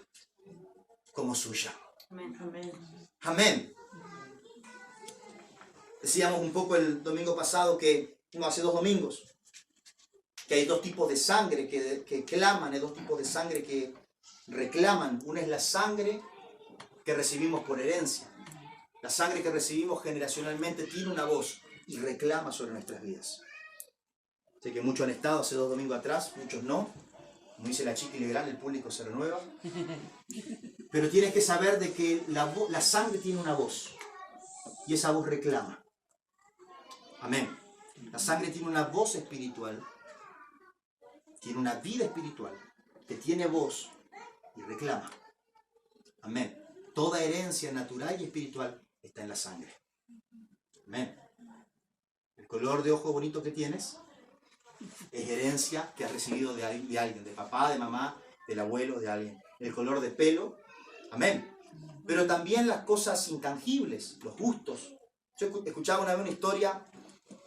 como suya. Amén. Decíamos un poco el domingo pasado hace 2 domingos, que hay 2 tipos de sangre que claman, hay 2 tipos de sangre que reclaman. Una es la sangre que recibimos por herencia. La sangre que recibimos generacionalmente tiene una voz y reclama sobre nuestras vidas. Sé que muchos han estado hace 2 domingos atrás, muchos no. Como dice la chica Legrand, el público se renueva. Pero tienes que saber de que la sangre tiene una voz y esa voz reclama. Amén. La sangre tiene una voz espiritual, tiene una vida espiritual que tiene voz y reclama. Amén. Toda herencia natural y espiritual está en la sangre. Amén. El color de ojo bonito que tienes es herencia que has recibido de alguien, de papá, de mamá, del abuelo, de alguien. El color de pelo, amén. Pero también las cosas intangibles, los gustos. Yo escuchaba una vez una historia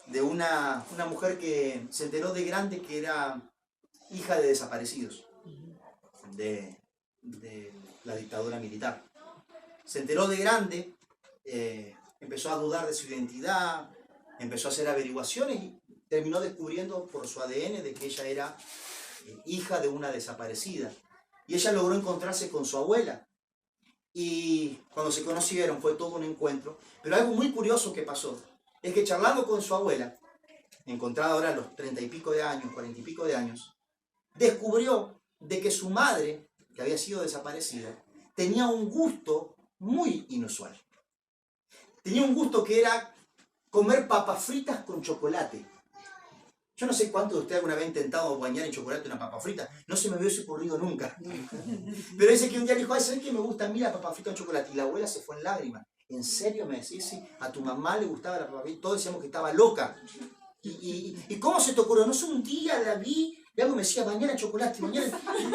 de una mujer que se enteró de grande que era hija de desaparecidos de la dictadura militar. Se enteró de grande, empezó a dudar de su identidad, empezó a hacer averiguaciones y terminó descubriendo por su ADN de que ella era hija de una desaparecida. Y ella logró encontrarse con su abuela. Y cuando se conocieron fue todo un encuentro. Pero algo muy curioso que pasó es que charlando con su abuela, encontrada ahora a los 30 y pico de años, 40 y pico de años, descubrió de que su madre, que había sido desaparecida, tenía un gusto muy inusual. Tenía un gusto que era comer papas fritas con chocolate. Yo no sé cuántos de ustedes alguna vez han intentado bañar en chocolate una papa frita. No se me hubiese ocurrido nunca. Pero dice que un día dijo, ay, ¿sabes qué me gusta a mí la papa frita con chocolate? Y la abuela se fue en lágrimas. ¿En serio me decís? Sí, a tu mamá le gustaba la papa frita. Todos decíamos que estaba loca. ¿Y cómo se te ocurrió? No sé, un día la vi y algo me decía, bañar en chocolate,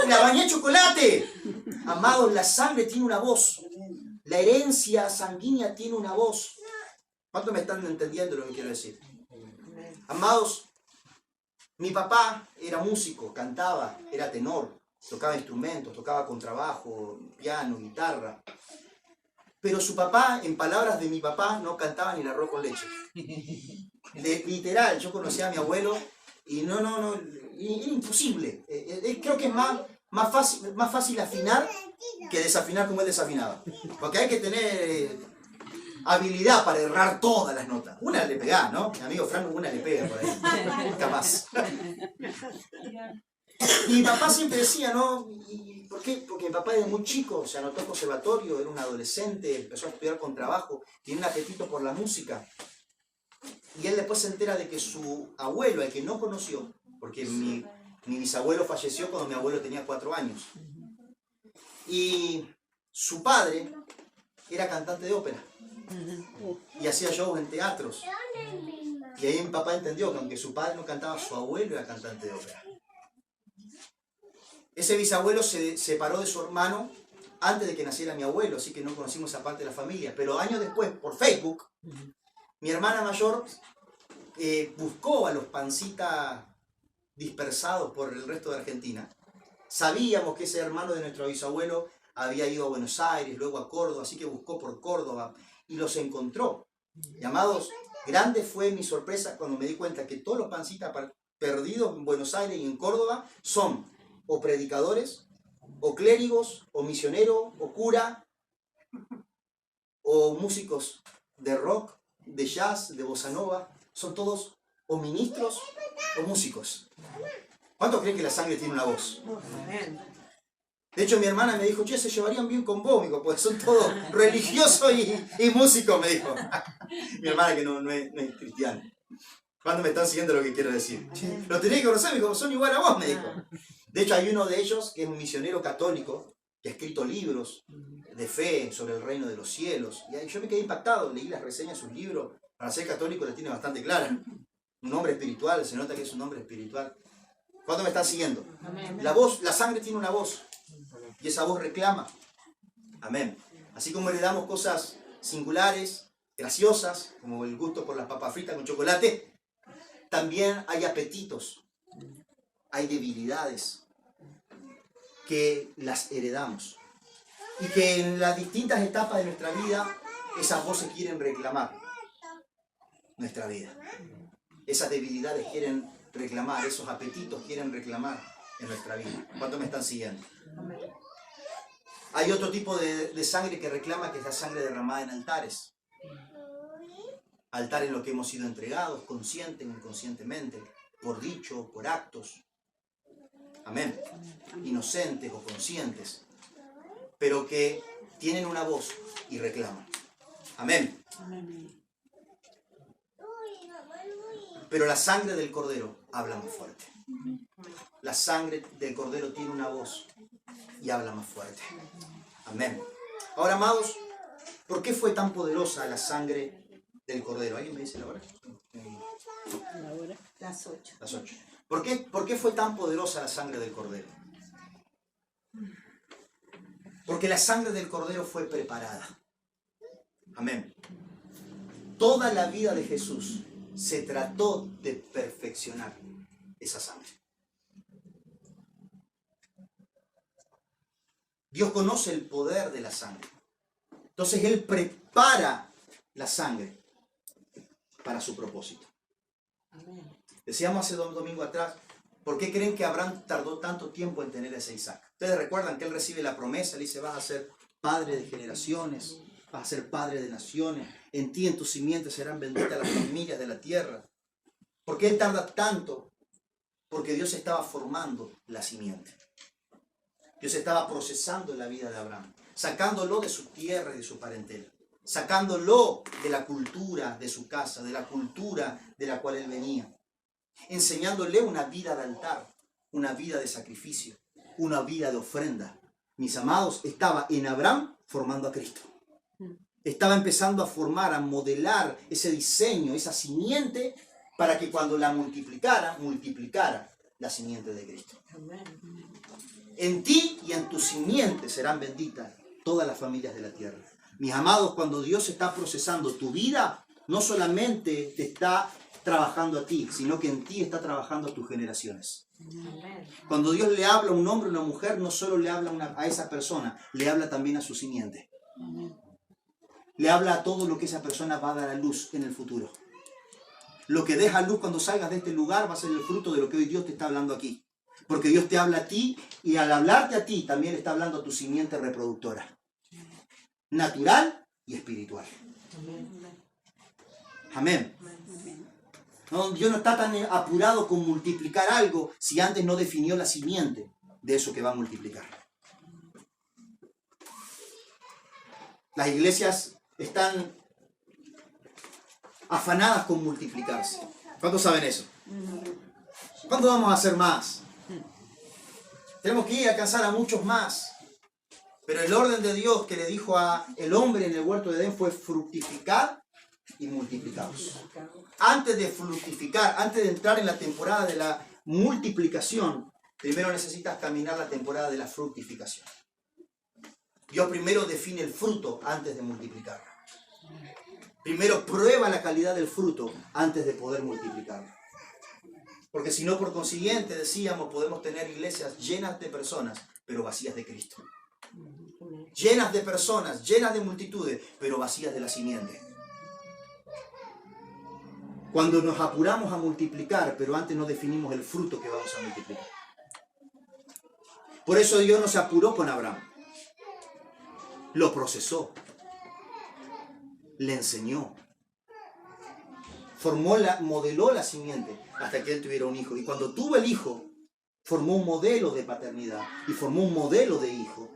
la bañé en chocolate. Amados, la sangre tiene una voz. La herencia sanguínea tiene una voz. ¿Cuántos me están entendiendo lo que quiero decir? Amados, mi papá era músico, cantaba, era tenor, tocaba instrumentos, tocaba contrabajo, piano, guitarra. Pero su papá, en palabras de mi papá, no cantaba ni el arroz con leche. Literal, yo conocía a mi abuelo y no, era imposible. Creo que es más fácil afinar que desafinar como él desafinaba. Porque hay que tener habilidad para errar todas las notas. Una le pegá, ¿no? Mi amigo Frank, una le pega por ahí. Capaz. Y mi papá siempre decía, ¿no? ¿Y por qué? Porque mi papá desde muy chico se anotó al conservatorio, era un adolescente, empezó a estudiar con trabajo, tiene un apetito por la música. Y él después se entera de que su abuelo, al que no conoció, porque mi bisabuelo falleció cuando mi abuelo tenía 4 años. Y su padre era cantante de ópera. Y hacía shows en teatros. Y ahí mi papá entendió que aunque su padre no cantaba, su abuelo era cantante de ópera. Ese bisabuelo se separó de su hermano antes de que naciera mi abuelo, así que no conocimos esa parte de la familia. Pero años después, por Facebook, mi hermana mayor buscó a los pancitas dispersados por el resto de Argentina. Sabíamos que ese hermano de nuestro bisabuelo había ido a Buenos Aires, luego a Córdoba, así que buscó por Córdoba y los encontró. Y amados, grande fue mi sorpresa cuando me di cuenta que todos los pancitas perdidos en Buenos Aires y en Córdoba son o predicadores, o clérigos, o misioneros, o cura, o músicos de rock, de jazz, de bossa nova. Son todos o ministros o músicos. ¿Cuántos creen que la sangre tiene una voz? De hecho, mi hermana me dijo, che, se llevarían bien con vos, mijo, porque son todos religiosos y músicos, me dijo. Mi hermana que no es cristiana. ¿Cuándo me están siguiendo lo que quiero decir? Lo tenéis que conocer, mijo, son igual a vos, me dijo. De hecho, hay uno de ellos que es un misionero católico, que ha escrito libros de fe sobre el reino de los cielos. Y yo me quedé impactado, leí las reseñas de sus libros. Para ser católico la tiene bastante clara. Un hombre espiritual, se nota que es un hombre espiritual. ¿Cuándo me están siguiendo? La voz, la sangre tiene una voz. Y esa voz reclama. Amén. Así como le damos cosas singulares, graciosas, como el gusto por las papas fritas con chocolate, también hay apetitos, hay debilidades que las heredamos. Y que en las distintas etapas de nuestra vida, esas voces quieren reclamar nuestra vida. Esas debilidades quieren reclamar, esos apetitos quieren reclamar en nuestra vida. ¿Cuántos me están siguiendo? Hay otro tipo de sangre que reclama, que es la sangre derramada en altares. Altar en lo que hemos sido entregados, consciente o inconscientemente, por dicho, por actos. Amén. Inocentes o conscientes, pero que tienen una voz y reclaman. Amén. Pero la sangre del Cordero habla más fuerte. La sangre del Cordero tiene una voz y habla más fuerte. Amén. Ahora, amados, ¿por qué fue tan poderosa la sangre del Cordero? ¿Alguien me dice la hora? La hora. Las 8. Las 8. ¿Por qué fue tan poderosa la sangre del Cordero? Porque la sangre del Cordero fue preparada. Amén. Toda la vida de Jesús se trató de perfeccionar esa sangre. Dios conoce el poder de la sangre. Entonces Él prepara la sangre para su propósito. Decíamos hace 2 domingos atrás, ¿por qué creen que Abraham tardó tanto tiempo en tener a ese Isaac? Ustedes recuerdan que él recibe la promesa, le dice, vas a ser padre de generaciones, vas a ser padre de naciones, en ti, en tus simientes serán benditas las familias de la tierra. ¿Por qué él tarda tanto? Porque Dios estaba formando la simiente. Dios estaba procesando la vida de Abraham, sacándolo de su tierra y de su parentela, sacándolo de la cultura de su casa, de la cultura de la cual él venía, enseñándole una vida de altar, una vida de sacrificio, una vida de ofrenda. Mis amados, estaba en Abraham formando a Cristo. Estaba empezando a formar, a modelar ese diseño, esa simiente, para que cuando la multiplicara la simiente de Cristo. En ti y en tu simiente serán benditas todas las familias de la tierra. Mis amados, cuando Dios está procesando tu vida, no solamente te está trabajando a ti, sino que en ti está trabajando a tus generaciones. Cuando Dios le habla a un hombre o una mujer, no solo le habla a esa persona, le habla también a su simiente. Le habla a todo lo que esa persona va a dar a luz en el futuro. Lo que deja luz cuando salgas de este lugar va a ser el fruto de lo que hoy Dios te está hablando aquí. Porque Dios te habla a ti y al hablarte a ti también está hablando a tu simiente reproductora. Natural y espiritual. Amén. No, Dios no está tan apurado con multiplicar algo si antes no definió la simiente de eso que va a multiplicar. Las iglesias están afanadas con multiplicarse. ¿Cuántos saben eso? ¿Cuándo vamos a hacer más? Tenemos que ir a alcanzar a muchos más. Pero el orden de Dios que le dijo al hombre en el huerto de Edén fue fructificar y multiplicados. Antes de fructificar, antes de entrar en la temporada de la multiplicación, primero necesitas caminar la temporada de la fructificación. Dios primero define el fruto antes de multiplicarlo. Primero prueba la calidad del fruto antes de poder multiplicarlo. Porque si no, por consiguiente, decíamos, podemos tener iglesias llenas de personas, pero vacías de Cristo. Llenas de personas, llenas de multitudes, pero vacías de la simiente. Cuando nos apuramos a multiplicar, pero antes no definimos el fruto que vamos a multiplicar. Por eso Dios no se apuró con Abraham. Lo procesó. Le enseñó. Modeló la simiente hasta que él tuviera un hijo. Y cuando tuvo el hijo, formó un modelo de paternidad. Y formó un modelo de hijo.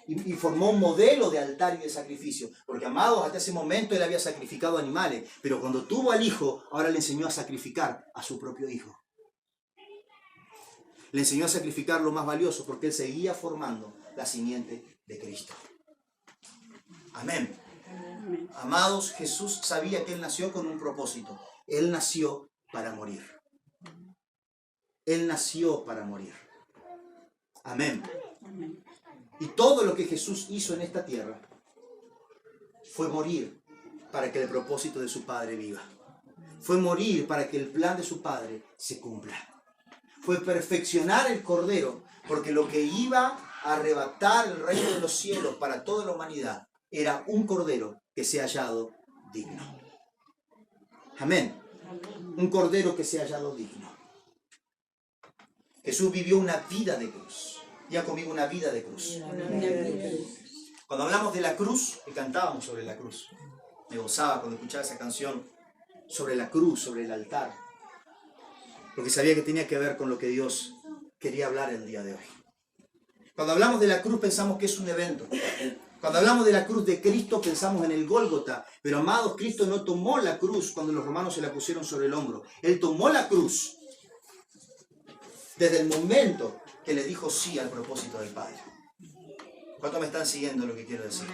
Y formó un modelo de altar y de sacrificio. Porque, amados, hasta ese momento él había sacrificado animales. Pero cuando tuvo al hijo, ahora le enseñó a sacrificar a su propio hijo. Le enseñó a sacrificar lo más valioso porque él seguía formando la simiente de Cristo. Amén. Amados, Jesús sabía que él nació con un propósito. Él nació para morir. Él nació para morir. Amén. Y todo lo que Jesús hizo en esta tierra fue morir para que el propósito de su Padre viva. Fue morir para que el plan de su Padre se cumpla. Fue perfeccionar el Cordero, porque lo que iba a arrebatar el reino de los cielos para toda la humanidad era un Cordero que sea hallado digno. Amén. Un Cordero que sea hallado digno. Jesús vivió una vida de cruz. Ya conmigo, una vida de cruz. Cuando hablamos de la cruz, y cantábamos sobre la cruz, me gozaba cuando escuchaba esa canción sobre la cruz, sobre el altar, porque sabía que tenía que ver con lo que Dios quería hablar el día de hoy. Cuando hablamos de la cruz pensamos que es un evento. Cuando hablamos de la cruz de Cristo pensamos en el Gólgota. Pero, amados, Cristo no tomó la cruz cuando los romanos se la pusieron sobre el hombro. Él tomó la cruz desde el momento que le dijo sí al propósito del Padre. ¿Cuántos me están siguiendo lo que quiero decir?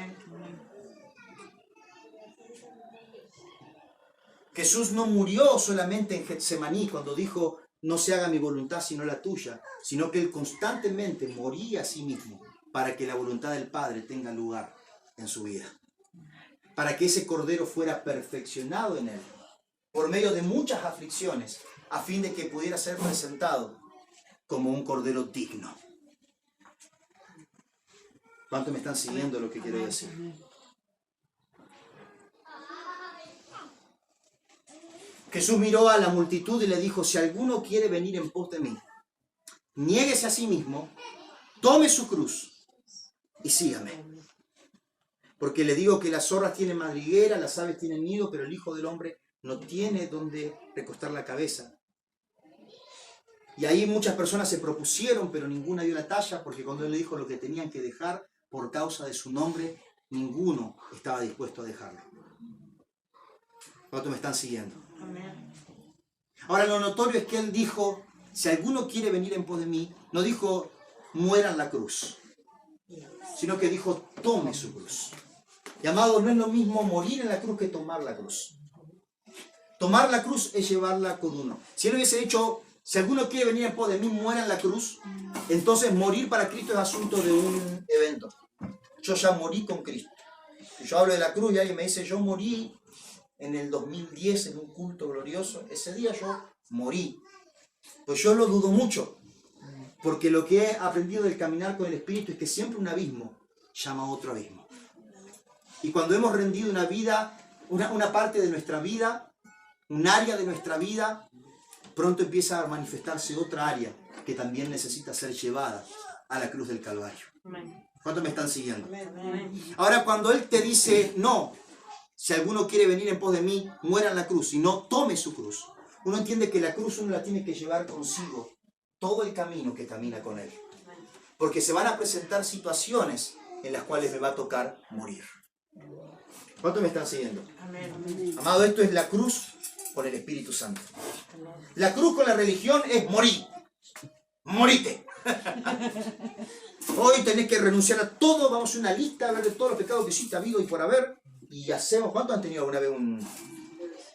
Jesús no murió solamente en Getsemaní cuando dijo no se haga mi voluntad sino la tuya, sino que él constantemente moría a sí mismo para que la voluntad del Padre tenga lugar en su vida. Para que ese Cordero fuera perfeccionado en él, por medio de muchas aflicciones, a fin de que pudiera ser presentado como un Cordero digno. ¿Cuántos me están siguiendo lo que quiero decir? Jesús miró a la multitud y le dijo, si alguno quiere venir en pos de mí, niéguese a sí mismo, tome su cruz y sígame. Porque le digo que las zorras tienen madriguera, las aves tienen nido, pero el Hijo del Hombre no tiene donde recostar la cabeza. Y ahí muchas personas se propusieron, pero ninguna dio la talla, porque cuando él le dijo lo que tenían que dejar por causa de su nombre, ninguno estaba dispuesto a dejarlo. ¿Cuántos me están siguiendo? Amén. Ahora, lo notorio es que él dijo, si alguno quiere venir en pos de mí, no dijo, mueran la cruz, sino que dijo, tome su cruz. Y, amado, no es lo mismo morir en la cruz que tomar la cruz. Tomar la cruz es llevarla con uno. Si él hubiese dicho, si alguno quiere venir en pos de mí, muera en la cruz, entonces morir para Cristo es asunto de un evento. Yo ya morí con Cristo. Si yo hablo de la cruz y alguien me dice, yo morí en el 2010 en un culto glorioso, ese día yo morí. Pues yo lo dudo mucho, porque lo que he aprendido del caminar con el Espíritu es que siempre un abismo llama a otro abismo. Y cuando hemos rendido una vida, una parte de nuestra vida un área de nuestra vida, pronto empieza a manifestarse otra área que también necesita ser llevada a la cruz del Calvario. ¿Cuántos me están siguiendo? Ahora, cuando Él te dice, no, si alguno quiere venir en pos de mí, muera en la cruz, y no tome su cruz, uno entiende que la cruz uno la tiene que llevar consigo todo el camino que camina con Él. Porque se van a presentar situaciones en las cuales me va a tocar morir. ¿Cuántos me están siguiendo? Amado, esto es la cruz con el Espíritu Santo. La cruz con la religión es morir. Morite. Hoy tenés que renunciar a todo. Vamos a hacer una lista a ver de todos los pecados que hiciste, habido y por haber. Y hacemos. ¿Cuántos han tenido alguna vez un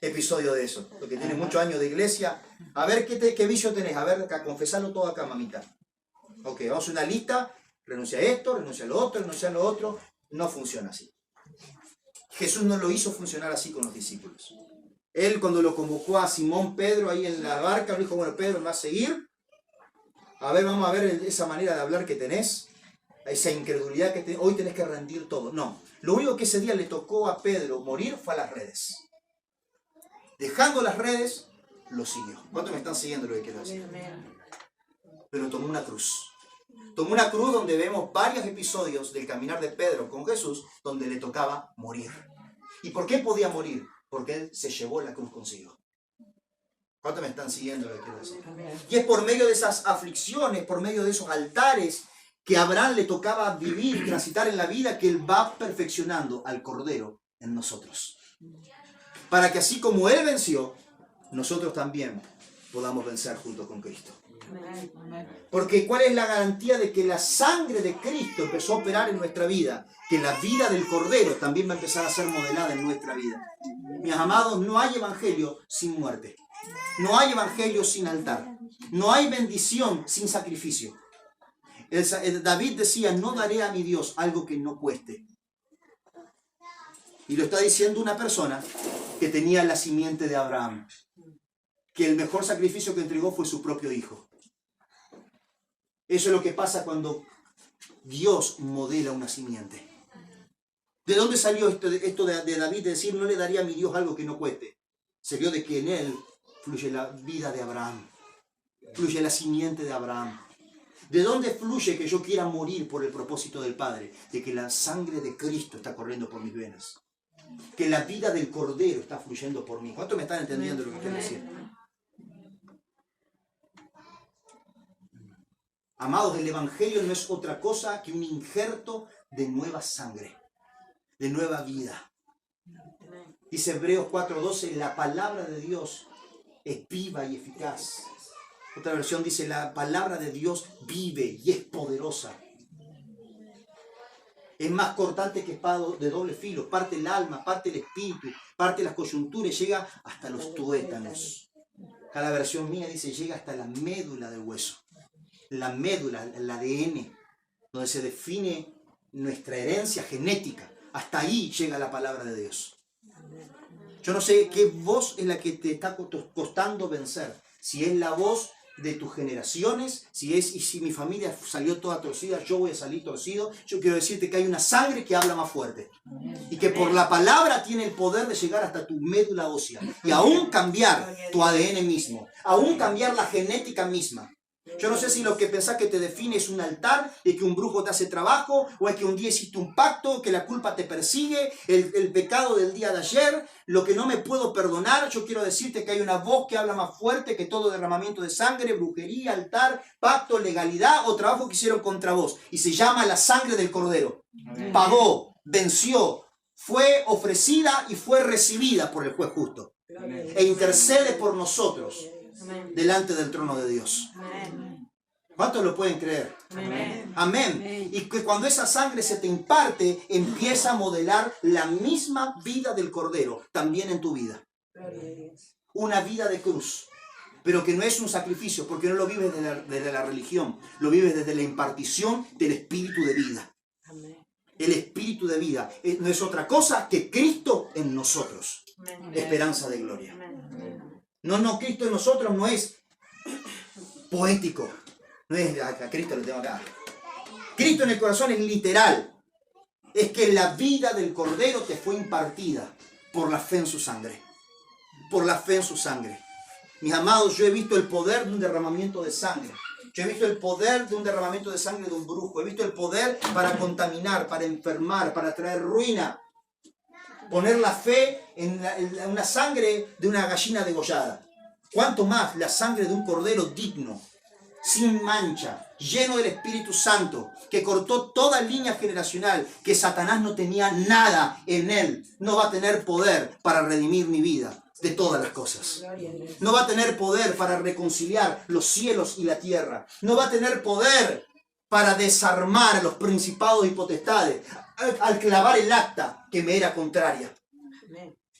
episodio de eso? Porque tienes muchos años de iglesia. A ver qué vicio tenés. A ver, acá, confesarlo todo acá, mamita. Ok, vamos a hacer una lista. Renuncia a esto, renuncia a lo otro, renuncia a lo otro. No funciona así. Jesús no lo hizo funcionar así con los discípulos. Él, cuando lo convocó a Simón Pedro ahí en la barca, le dijo, bueno, Pedro, ¿me vas a seguir? A ver, vamos a ver esa manera de hablar que tenés, esa incredulidad que tenés. Hoy tenés que rendir todo. No, lo único que ese día le tocó a Pedro morir fue a las redes. Dejando las redes, lo siguió. ¿Cuántos me están siguiendo lo que quiero decir? Pero tomó una cruz. Tomó una cruz donde vemos varios episodios del caminar de Pedro con Jesús, donde le tocaba morir. ¿Y por qué podía morir? Porque él se llevó la cruz consigo. ¿Cuántos me están siguiendo lo que quiero decir? Y es por medio de esas aflicciones, por medio de esos altares que a Abraham le tocaba vivir, transitar en la vida, que él va perfeccionando al Cordero en nosotros. Para que así como él venció, nosotros también podamos vencer junto con Cristo. Porque ¿cuál es la garantía de que la sangre de Cristo empezó a operar en nuestra vida? Que la vida del Cordero también va a empezar a ser modelada en nuestra vida. Mis amados, no hay evangelio sin muerte. No hay evangelio sin altar. No hay bendición sin sacrificio. David decía, no daré a mi Dios algo que no cueste. Y lo está diciendo una persona que tenía la simiente de Abraham. Que el mejor sacrificio que entregó fue su propio hijo. Eso es lo que pasa cuando Dios modela una simiente. ¿De dónde salió esto de David de decir, no le daría a mi Dios algo que no cueste? Salió de que en él fluye la vida de Abraham. Fluye la simiente de Abraham. ¿De dónde fluye que yo quiera morir por el propósito del Padre? De que la sangre de Cristo está corriendo por mis venas. Que la vida del Cordero está fluyendo por mí. ¿Cuántos me están entendiendo lo que quiero decir? Amados, el Evangelio no es otra cosa que un injerto de nueva sangre, de nueva vida. Dice Hebreos 4:12, la palabra de Dios es viva y eficaz. Otra versión dice, la palabra de Dios vive y es poderosa. Es más cortante que espada de doble filo, parte el alma, parte el espíritu, parte las coyunturas, llega hasta los tuétanos. Cada versión mía dice, llega hasta la médula del hueso. La médula, el ADN, donde se define nuestra herencia genética. Hasta ahí llega la palabra de Dios. Yo no sé qué voz es la que te está costando vencer. Si es la voz de tus generaciones, y si mi familia salió toda torcida, yo voy a salir torcido. Yo quiero decirte que hay una sangre que habla más fuerte. Y que por la palabra tiene el poder de llegar hasta tu médula ósea. Y aún cambiar tu ADN mismo. Aún cambiar la genética misma. Yo no sé si lo que pensás que te define es un altar, es que un brujo te hace trabajo, o es que un día hiciste un pacto, que la culpa te persigue, el pecado del día de ayer, lo que no me puedo perdonar. Yo quiero decirte que hay una voz que habla más fuerte que todo derramamiento de sangre, brujería, altar, pacto, legalidad o trabajo que hicieron contra vos. Y se llama la sangre del Cordero. Amén. Pagó, venció, fue ofrecida y fue recibida por el juez justo. Amén. E intercede por nosotros. Amén. Delante del trono de Dios. Amén. ¿Cuántos lo pueden creer? Amén. Amén. Y que cuando esa sangre se te imparte, empieza a modelar la misma vida del Cordero, también en tu vida. Una vida de cruz, pero que no es un sacrificio, porque no lo vives desde la religión, lo vives desde la impartición del Espíritu de vida. El Espíritu de vida no es otra cosa que Cristo en nosotros. Amén. Esperanza de gloria. Amén. No, Cristo en nosotros no es poético. No es, a Cristo lo tengo acá. Cristo en el corazón es literal. Es que la vida del Cordero te fue impartida por la fe en su sangre. por la fe en su sangre. Mis amados, yo he visto el poder de un derramamiento de sangre. Yo he visto el poder de un derramamiento de sangre de un brujo. He visto el poder para contaminar, para enfermar, para traer ruina. Poner la fe en una sangre de una gallina degollada. ¿Cuánto más la sangre de un cordero digno, sin mancha, lleno del Espíritu Santo, que cortó toda línea generacional, que Satanás no tenía nada en él, no va a tener poder para redimir mi vida de todas las cosas? No va a tener poder para reconciliar los cielos y la tierra. No va a tener poder para desarmar a los principados y potestades al clavar el acta que me era contraria.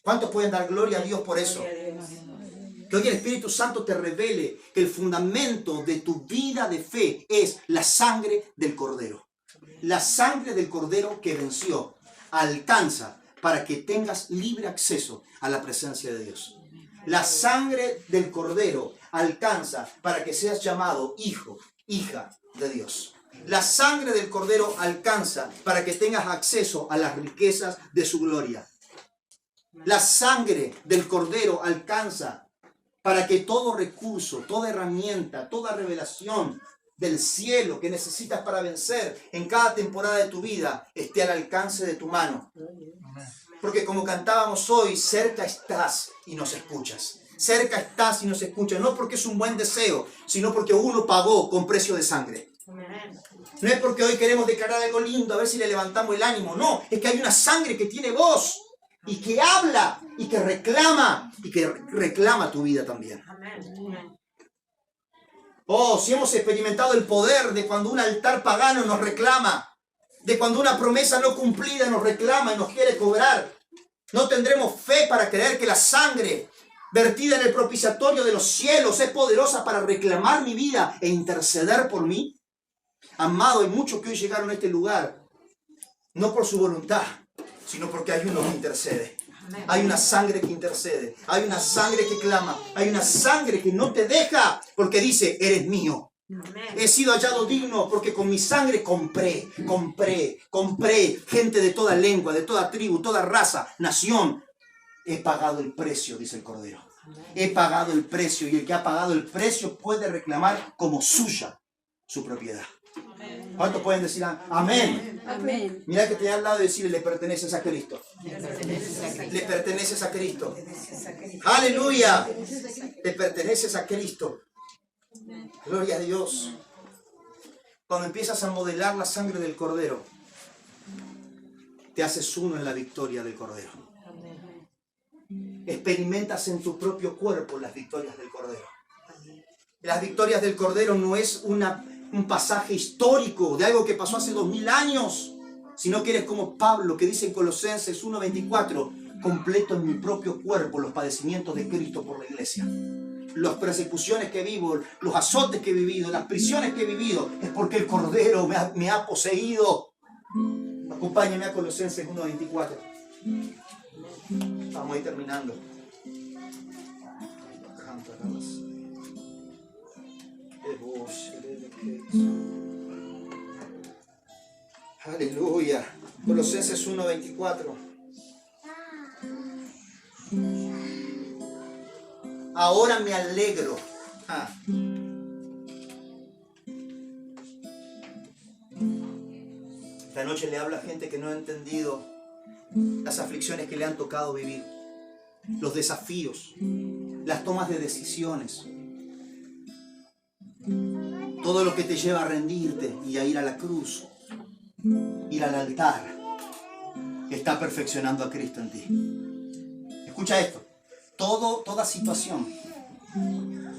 ¿Cuántos pueden dar gloria a Dios por eso? Que hoy el Espíritu Santo te revele que el fundamento de tu vida de fe es la sangre del Cordero. La sangre del Cordero que venció alcanza para que tengas libre acceso a la presencia de Dios. La sangre del Cordero alcanza para que seas llamado hijo, hija de Dios. La sangre del Cordero alcanza para que tengas acceso a las riquezas de su gloria. La sangre del Cordero alcanza para que todo recurso, toda herramienta, toda revelación del cielo que necesitas para vencer en cada temporada de tu vida esté al alcance de tu mano. Porque como cantábamos hoy, cerca estás y nos escuchas. Cerca estás y nos escuchas, no porque es un buen deseo, sino porque uno pagó con precio de sangre. No es porque hoy queremos declarar algo lindo, a ver si le levantamos el ánimo. No, es que hay una sangre que tiene voz y que habla y que reclama tu vida también. Oh, si hemos experimentado el poder de cuando un altar pagano nos reclama, de cuando una promesa no cumplida nos reclama y nos quiere cobrar, no tendremos fe para creer que la sangre vertida en el propiciatorio de los cielos es poderosa para reclamar mi vida e interceder por mí. Amado, hay muchos que hoy llegaron a este lugar, no por su voluntad, sino porque hay uno que intercede. Hay una sangre que intercede, hay una sangre que clama, hay una sangre que no te deja porque dice, eres mío. He sido hallado digno porque con mi sangre compré gente de toda lengua, de toda tribu, toda raza, nación. He pagado el precio, dice el Cordero. He pagado el precio y el que ha pagado el precio puede reclamar como suya su propiedad. ¿Cuántos pueden decir amén? Amén. Mira que te ha hablado de decirle, le perteneces a Cristo. Le perteneces a Cristo. Aleluya. Le perteneces a Cristo. Gloria a Dios. Cuando empiezas a modelar la sangre del Cordero, te haces uno en la victoria del Cordero. Experimentas en tu propio cuerpo las victorias del Cordero. Las victorias del Cordero no es un pasaje histórico de algo que pasó hace 2000 años, sino que eres como Pablo, que dice en Colosenses 1:24, completo en mi propio cuerpo los padecimientos de Cristo por la iglesia. Las persecuciones que vivo, los azotes que he vivido, las prisiones que he vivido, es porque el Cordero me ha poseído. Acompáñame a Colosenses 1:24. Vamos a ir terminando. Aleluya. Colosenses 1:24. Ahora me alegro. Esta noche le habla a gente que no ha entendido las aflicciones que le han tocado vivir, los desafíos, las tomas de decisiones, todo lo que te lleva a rendirte y a ir a la cruz, ir al altar, que está perfeccionando a Cristo en ti. Escucha esto, toda situación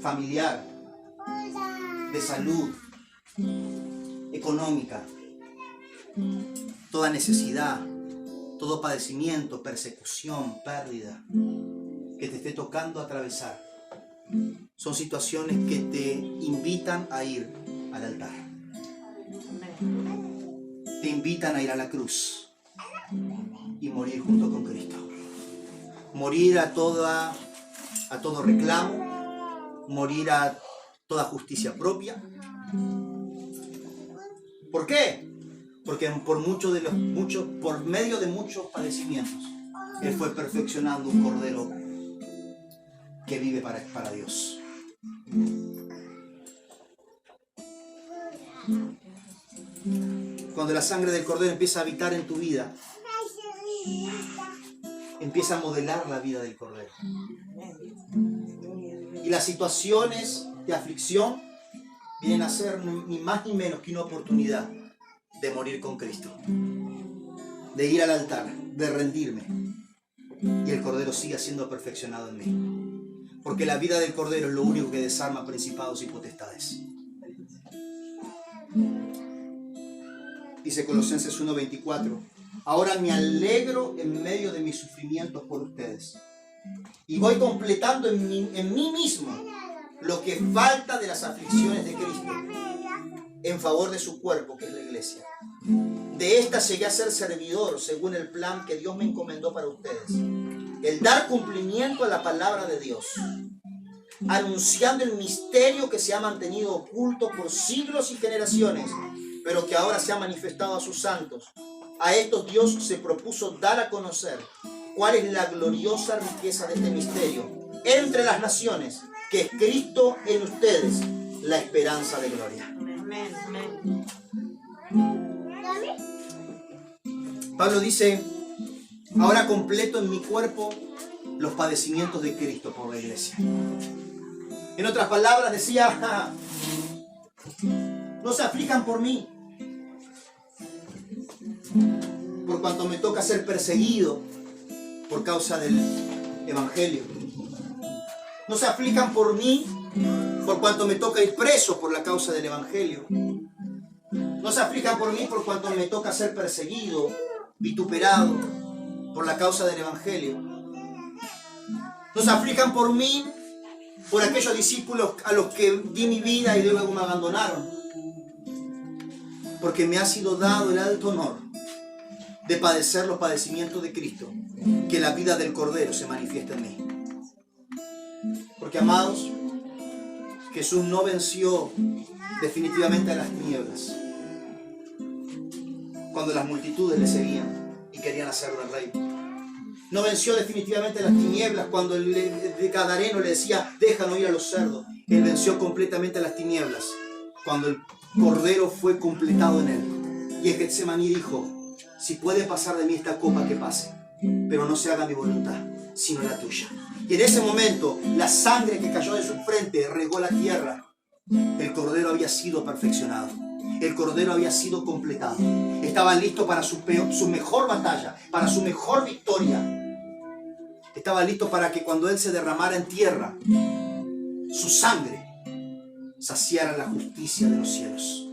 familiar, de salud, económica, toda necesidad, todo padecimiento, persecución, pérdida que te esté tocando atravesar, son situaciones que te invitan a ir al altar. Te invitan a ir a la cruz y morir junto con Cristo. Morir a todo reclamo, morir a toda justicia propia. ¿Por qué? Porque por medio de muchos padecimientos, Él fue perfeccionando un cordero que vive para Dios. Cuando la sangre del Cordero empieza a habitar en tu vida, empieza a modelar la vida del Cordero. Y las situaciones de aflicción vienen a ser ni más ni menos que una oportunidad de morir con Cristo, de ir al altar, de rendirme, y el Cordero siga siendo perfeccionado en mí, porque la vida del Cordero es lo único que desarma principados y potestades. Dice Colosenses 1:24: ahora me alegro en medio de mis sufrimientos por ustedes, y voy completando en mí mismo lo que falta de las aflicciones de Cristo en favor de su cuerpo, que es la iglesia. De esta llegué a ser servidor según el plan que Dios me encomendó para ustedes, el dar cumplimiento a la palabra de Dios, anunciando el misterio que se ha mantenido oculto por siglos y generaciones, pero que ahora se ha manifestado a sus santos. A estos Dios se propuso dar a conocer cuál es la gloriosa riqueza de este misterio entre las naciones, que es Cristo en ustedes, la esperanza de gloria. Amén, amén. Pablo dice: ahora completo en mi cuerpo los padecimientos de Cristo por la iglesia. En otras palabras decía: no se aflijan por mí, por cuanto me toca ser perseguido por causa del Evangelio. No se aflijan por mí, por cuanto me toca ir preso por la causa del Evangelio. No se aflijan por mí, por cuanto me toca ser perseguido, vituperado por la causa del Evangelio. No se aflijan por mí, por aquellos discípulos a los que di mi vida y luego me abandonaron, porque me ha sido dado el alto honor de padecer los padecimientos de Cristo, que la vida del Cordero se manifiesta en mí. Porque, amados, Jesús no venció definitivamente a las tinieblas cuando las multitudes le seguían y querían hacerlo rey. No venció definitivamente a las tinieblas cuando el Gadareno le decía: déjanos ir a los cerdos. Él venció completamente a las tinieblas cuando el Cordero fue completado en él. Y en Getsemaní dijo: si puede pasar de mí esta copa, que pase, pero no se haga mi voluntad, sino la tuya. Y en ese momento, la sangre que cayó de su frente regó la tierra. El Cordero había sido perfeccionado. El Cordero había sido completado. Estaba listo para su mejor batalla, para su mejor victoria. Estaba listo para que cuando Él se derramara en tierra, su sangre saciara la justicia de los cielos.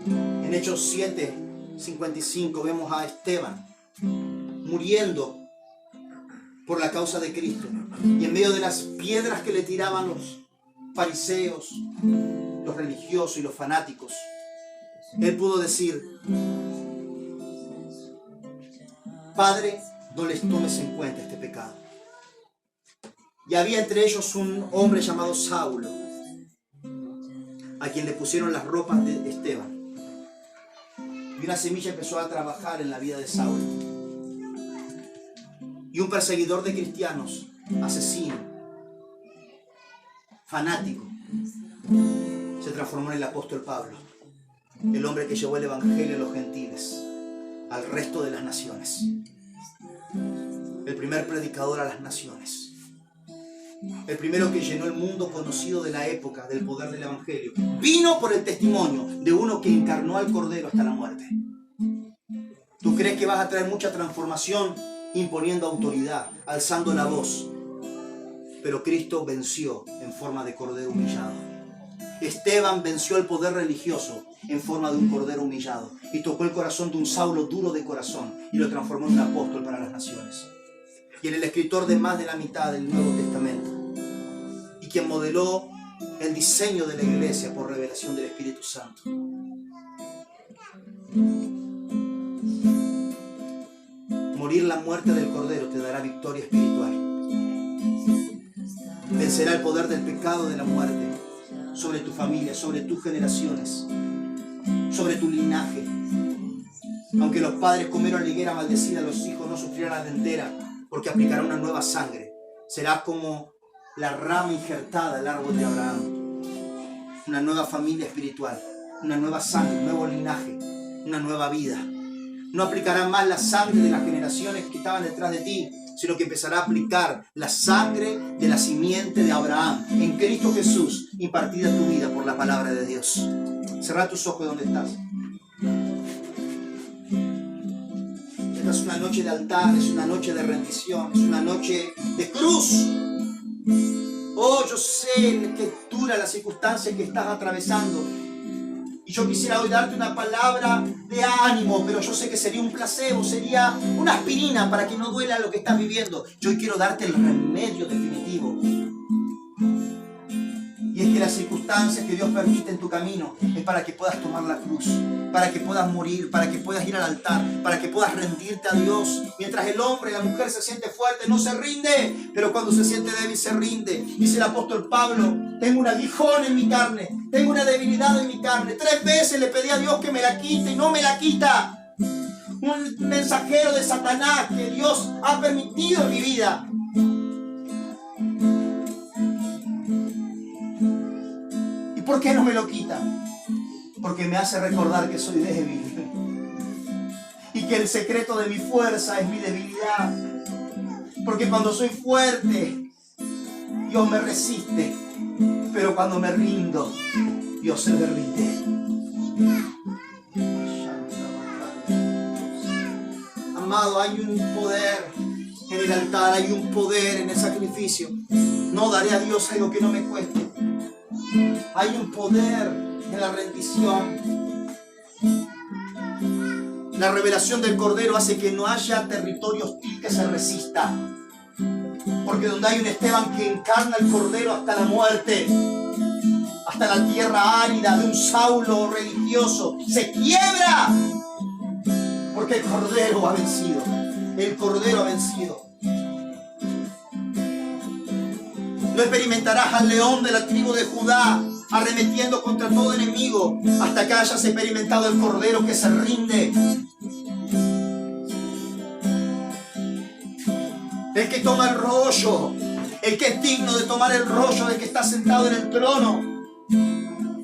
En Hechos 7:55 vemos a Esteban muriendo por la causa de Cristo, y en medio de las piedras que le tiraban los fariseos, los religiosos y los fanáticos, él pudo decir: Padre, no les tomes en cuenta este pecado. Y había entre ellos un hombre llamado Saulo, a quien le pusieron las ropas de Esteban. Y una semilla empezó a trabajar en la vida de Saulo. Y un perseguidor de cristianos, asesino, fanático, se transformó en el apóstol Pablo, el hombre que llevó el evangelio a los gentiles, al resto de las naciones. El primer predicador a las naciones. El primero que llenó el mundo conocido de la época del poder del evangelio. Vino por el testimonio de uno que encarnó al Cordero hasta la muerte. ¿Tú crees que vas a traer mucha transformación imponiendo autoridad, alzando la voz? Pero Cristo venció en forma de Cordero humillado. Esteban venció el poder religioso en forma de un Cordero humillado y tocó el corazón de un Saulo duro de corazón y lo transformó en un apóstol para las naciones. Y en el escritor de más de la mitad del Nuevo Testamento, y quien modeló el diseño de la iglesia por revelación del Espíritu Santo. Morir la muerte del Cordero te dará victoria espiritual. Vencerá el poder del pecado, de la muerte, sobre tu familia, sobre tus generaciones, sobre tu linaje. Aunque los padres comieron la higuera maldecida, los hijos no sufrirán la dentera, porque aplicará una nueva sangre. Será como la rama injertada del árbol de Abraham. Una nueva familia espiritual, una nueva sangre, un nuevo linaje, una nueva vida. No aplicará más la sangre de las generaciones que estaban detrás de ti, sino que empezará a aplicar la sangre de la simiente de Abraham en Cristo Jesús, impartida a tu vida por la palabra de Dios. Cerrá tus ojos donde estás. Esta es una noche de altar, es una noche de rendición, es una noche de cruz. Oh, yo sé que dura la circunstancia que estás atravesando. Y yo quisiera hoy darte una palabra de ánimo, pero yo sé que sería un placebo, sería una aspirina para que no duela lo que estás viviendo. Yo hoy quiero darte el remedio definitivo. Y es que las circunstancias que Dios permite en tu camino es para que puedas tomar la cruz, para que puedas morir, para que puedas ir al altar, para que puedas rendirte a Dios. Mientras el hombre y la mujer se siente fuerte, no se rinde, pero cuando se siente débil, se rinde. Dice el apóstol Pablo, tengo un aguijón en mi carne, tengo una debilidad en mi carne. 3 veces le pedí a Dios que me la quite y no me la quita. Un mensajero de Satanás que Dios ha permitido en mi vida. ¿Por qué no me lo quita? Porque me hace recordar que soy débil y que el secreto de mi fuerza es mi debilidad. Porque cuando soy fuerte, Dios me resiste, pero cuando me rindo, Dios se derrite. Amado, hay un poder en el altar, hay un poder en el sacrificio. No daré a Dios algo que no me cueste. Hay un poder en la rendición. La revelación del Cordero hace que no haya territorio hostil que se resista. Porque donde hay un Esteban que encarna el Cordero hasta la muerte, hasta la tierra árida de un Saulo religioso, se quiebra. Porque el Cordero ha vencido. El Cordero ha vencido. No experimentarás al león de la tribu de Judá arremetiendo contra todo enemigo hasta que hayas experimentado el Cordero que se rinde. El que toma el rollo, el que es digno de tomar el rollo del que está sentado en el trono,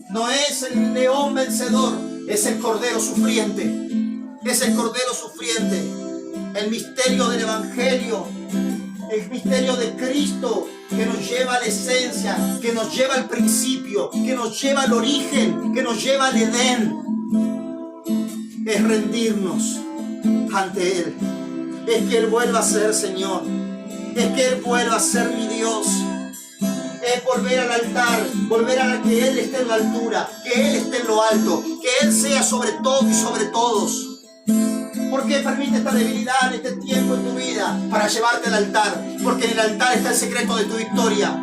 no es el león vencedor, es el Cordero sufriente. Es el Cordero sufriente. El misterio del Evangelio, el misterio de Cristo, que nos lleva a la esencia, que nos lleva al principio, que nos lleva al origen, que nos lleva al Edén, es rendirnos ante Él. Es que Él vuelva a ser Señor, es que Él vuelva a ser mi Dios, es volver al altar, volver a que Él esté en la altura, que Él esté en lo alto, que Él sea sobre todo y sobre todos. ¿Por qué permite esta debilidad en este tiempo en tu vida? Para llevarte al altar. Porque en el altar está el secreto de tu victoria.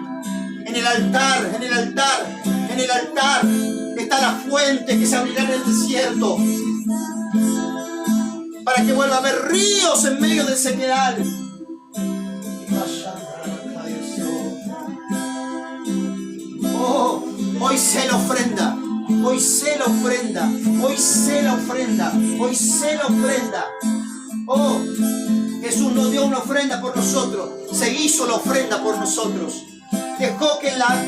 En el altar, en el altar, en el altar está la fuente que se abrirá en el desierto. Para que vuelva a haber ríos en medio del sequedal. Oh, hoy sé la ofrenda. Hoy sé la ofrenda, hoy sé la ofrenda, hoy sé la ofrenda. Oh, Jesús nos dio una ofrenda por nosotros, se hizo la ofrenda por nosotros. Dejó que la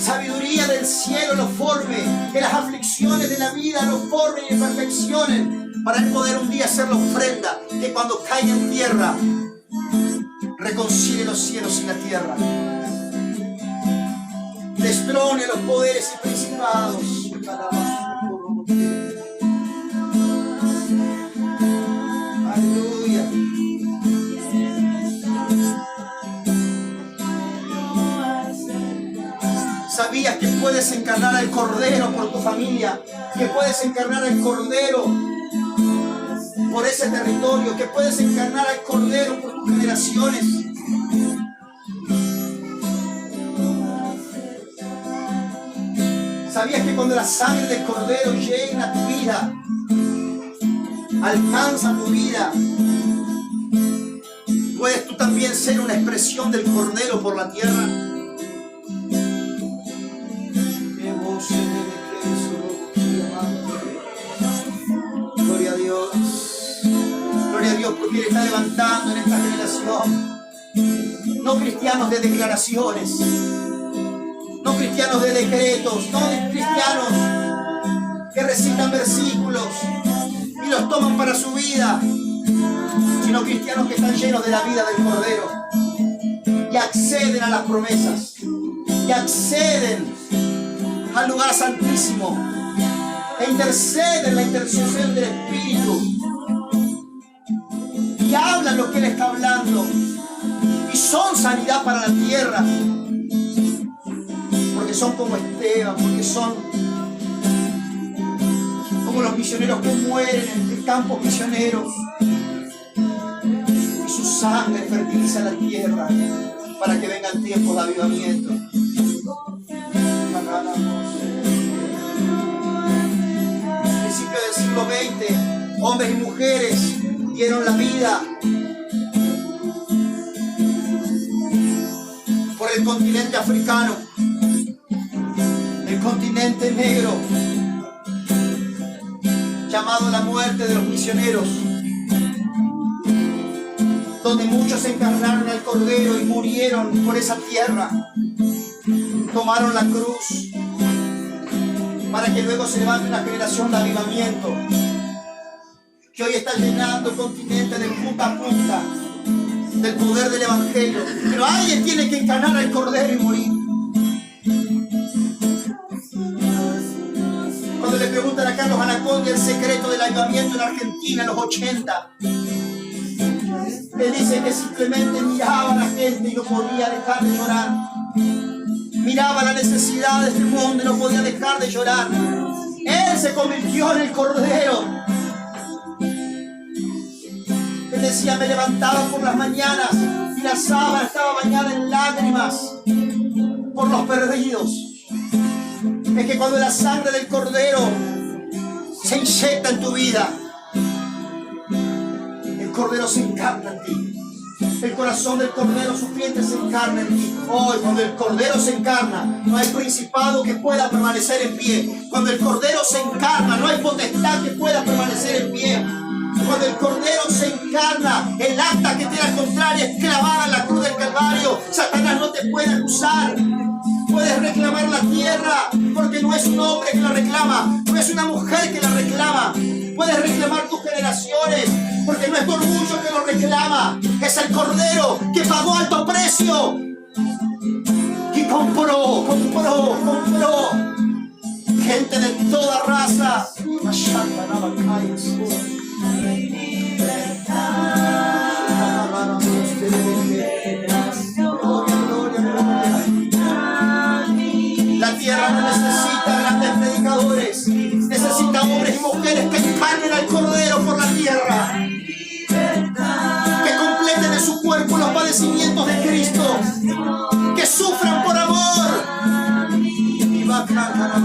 sabiduría del cielo lo forme, que las aflicciones de la vida lo formen y perfeccionen, para Él poder un día hacer la ofrenda, que cuando caiga en tierra, reconcilie los cielos y la tierra. Destrone los poderes y principados. Aleluya. ¿Sabías que puedes encarnar al Cordero por tu familia? Que puedes encarnar al Cordero por ese territorio, que puedes encarnar al Cordero por tus generaciones. ¿Sabías que cuando la sangre del Cordero llena tu vida, alcanza tu vida, puedes tú también ser una expresión del Cordero por la tierra? Gloria a Dios. Gloria a Dios porque Él está levantando en esta generación. No cristianos de declaraciones, no cristianos de decretos, no de cristianos que recitan versículos y los toman para su vida, sino cristianos que están llenos de la vida del Cordero y acceden a las promesas y acceden al lugar santísimo e interceden la intercesión del Espíritu y hablan lo que Él está hablando y son sanidad para la tierra, porque son como Esteban, porque son como los misioneros que mueren en campos misioneros y su sangre fertiliza la tierra para que vengan tiempos de avivamiento. Al principio del siglo XX, hombres y mujeres dieron la vida por el continente africano, el continente negro, llamado la muerte de los misioneros, donde muchos encarnaron al Cordero y murieron por esa tierra, tomaron la cruz para que luego se levante una generación de avivamiento que hoy está llenando el continente de punta a punta del poder del Evangelio. Pero alguien tiene que encarnar al Cordero y morir. Cuando le preguntan a Carlos Anaconda el secreto del avivamiento en Argentina en los 80, él dice que simplemente miraba a la gente y no podía dejar de llorar. Miraba la necesidad de este mundo y no podía dejar de llorar. Él se convirtió en el Cordero. Él decía, me levantaba por las mañanas y la sábana estaba bañada en lágrimas por los perdidos. Es que cuando la sangre del Cordero se inyecta en tu vida, el Cordero se encarna en ti. El corazón del Cordero sufriente se encarna en ti. Hoy, cuando el Cordero se encarna, no hay principado que pueda permanecer en pie. Cuando el Cordero se encarna, no hay potestad que pueda permanecer en pie. Cuando el Cordero se encarna, el acta que te da contraria es clavada en la cruz del Calvario. Satanás no te puede acusar. Puedes reclamar la tierra, porque no es un hombre que la reclama, no es una mujer que la reclama. Puedes reclamar tus generaciones, porque no es tu orgullo que lo reclama, es el Cordero que pagó alto precio y compró gente de toda raza. La tierra no necesita grandes predicadores, necesita hombres y mujeres que encarnen al Cordero por la tierra, que completen en su cuerpo los padecimientos de Cristo, que sufran por amor. Y va a cantar a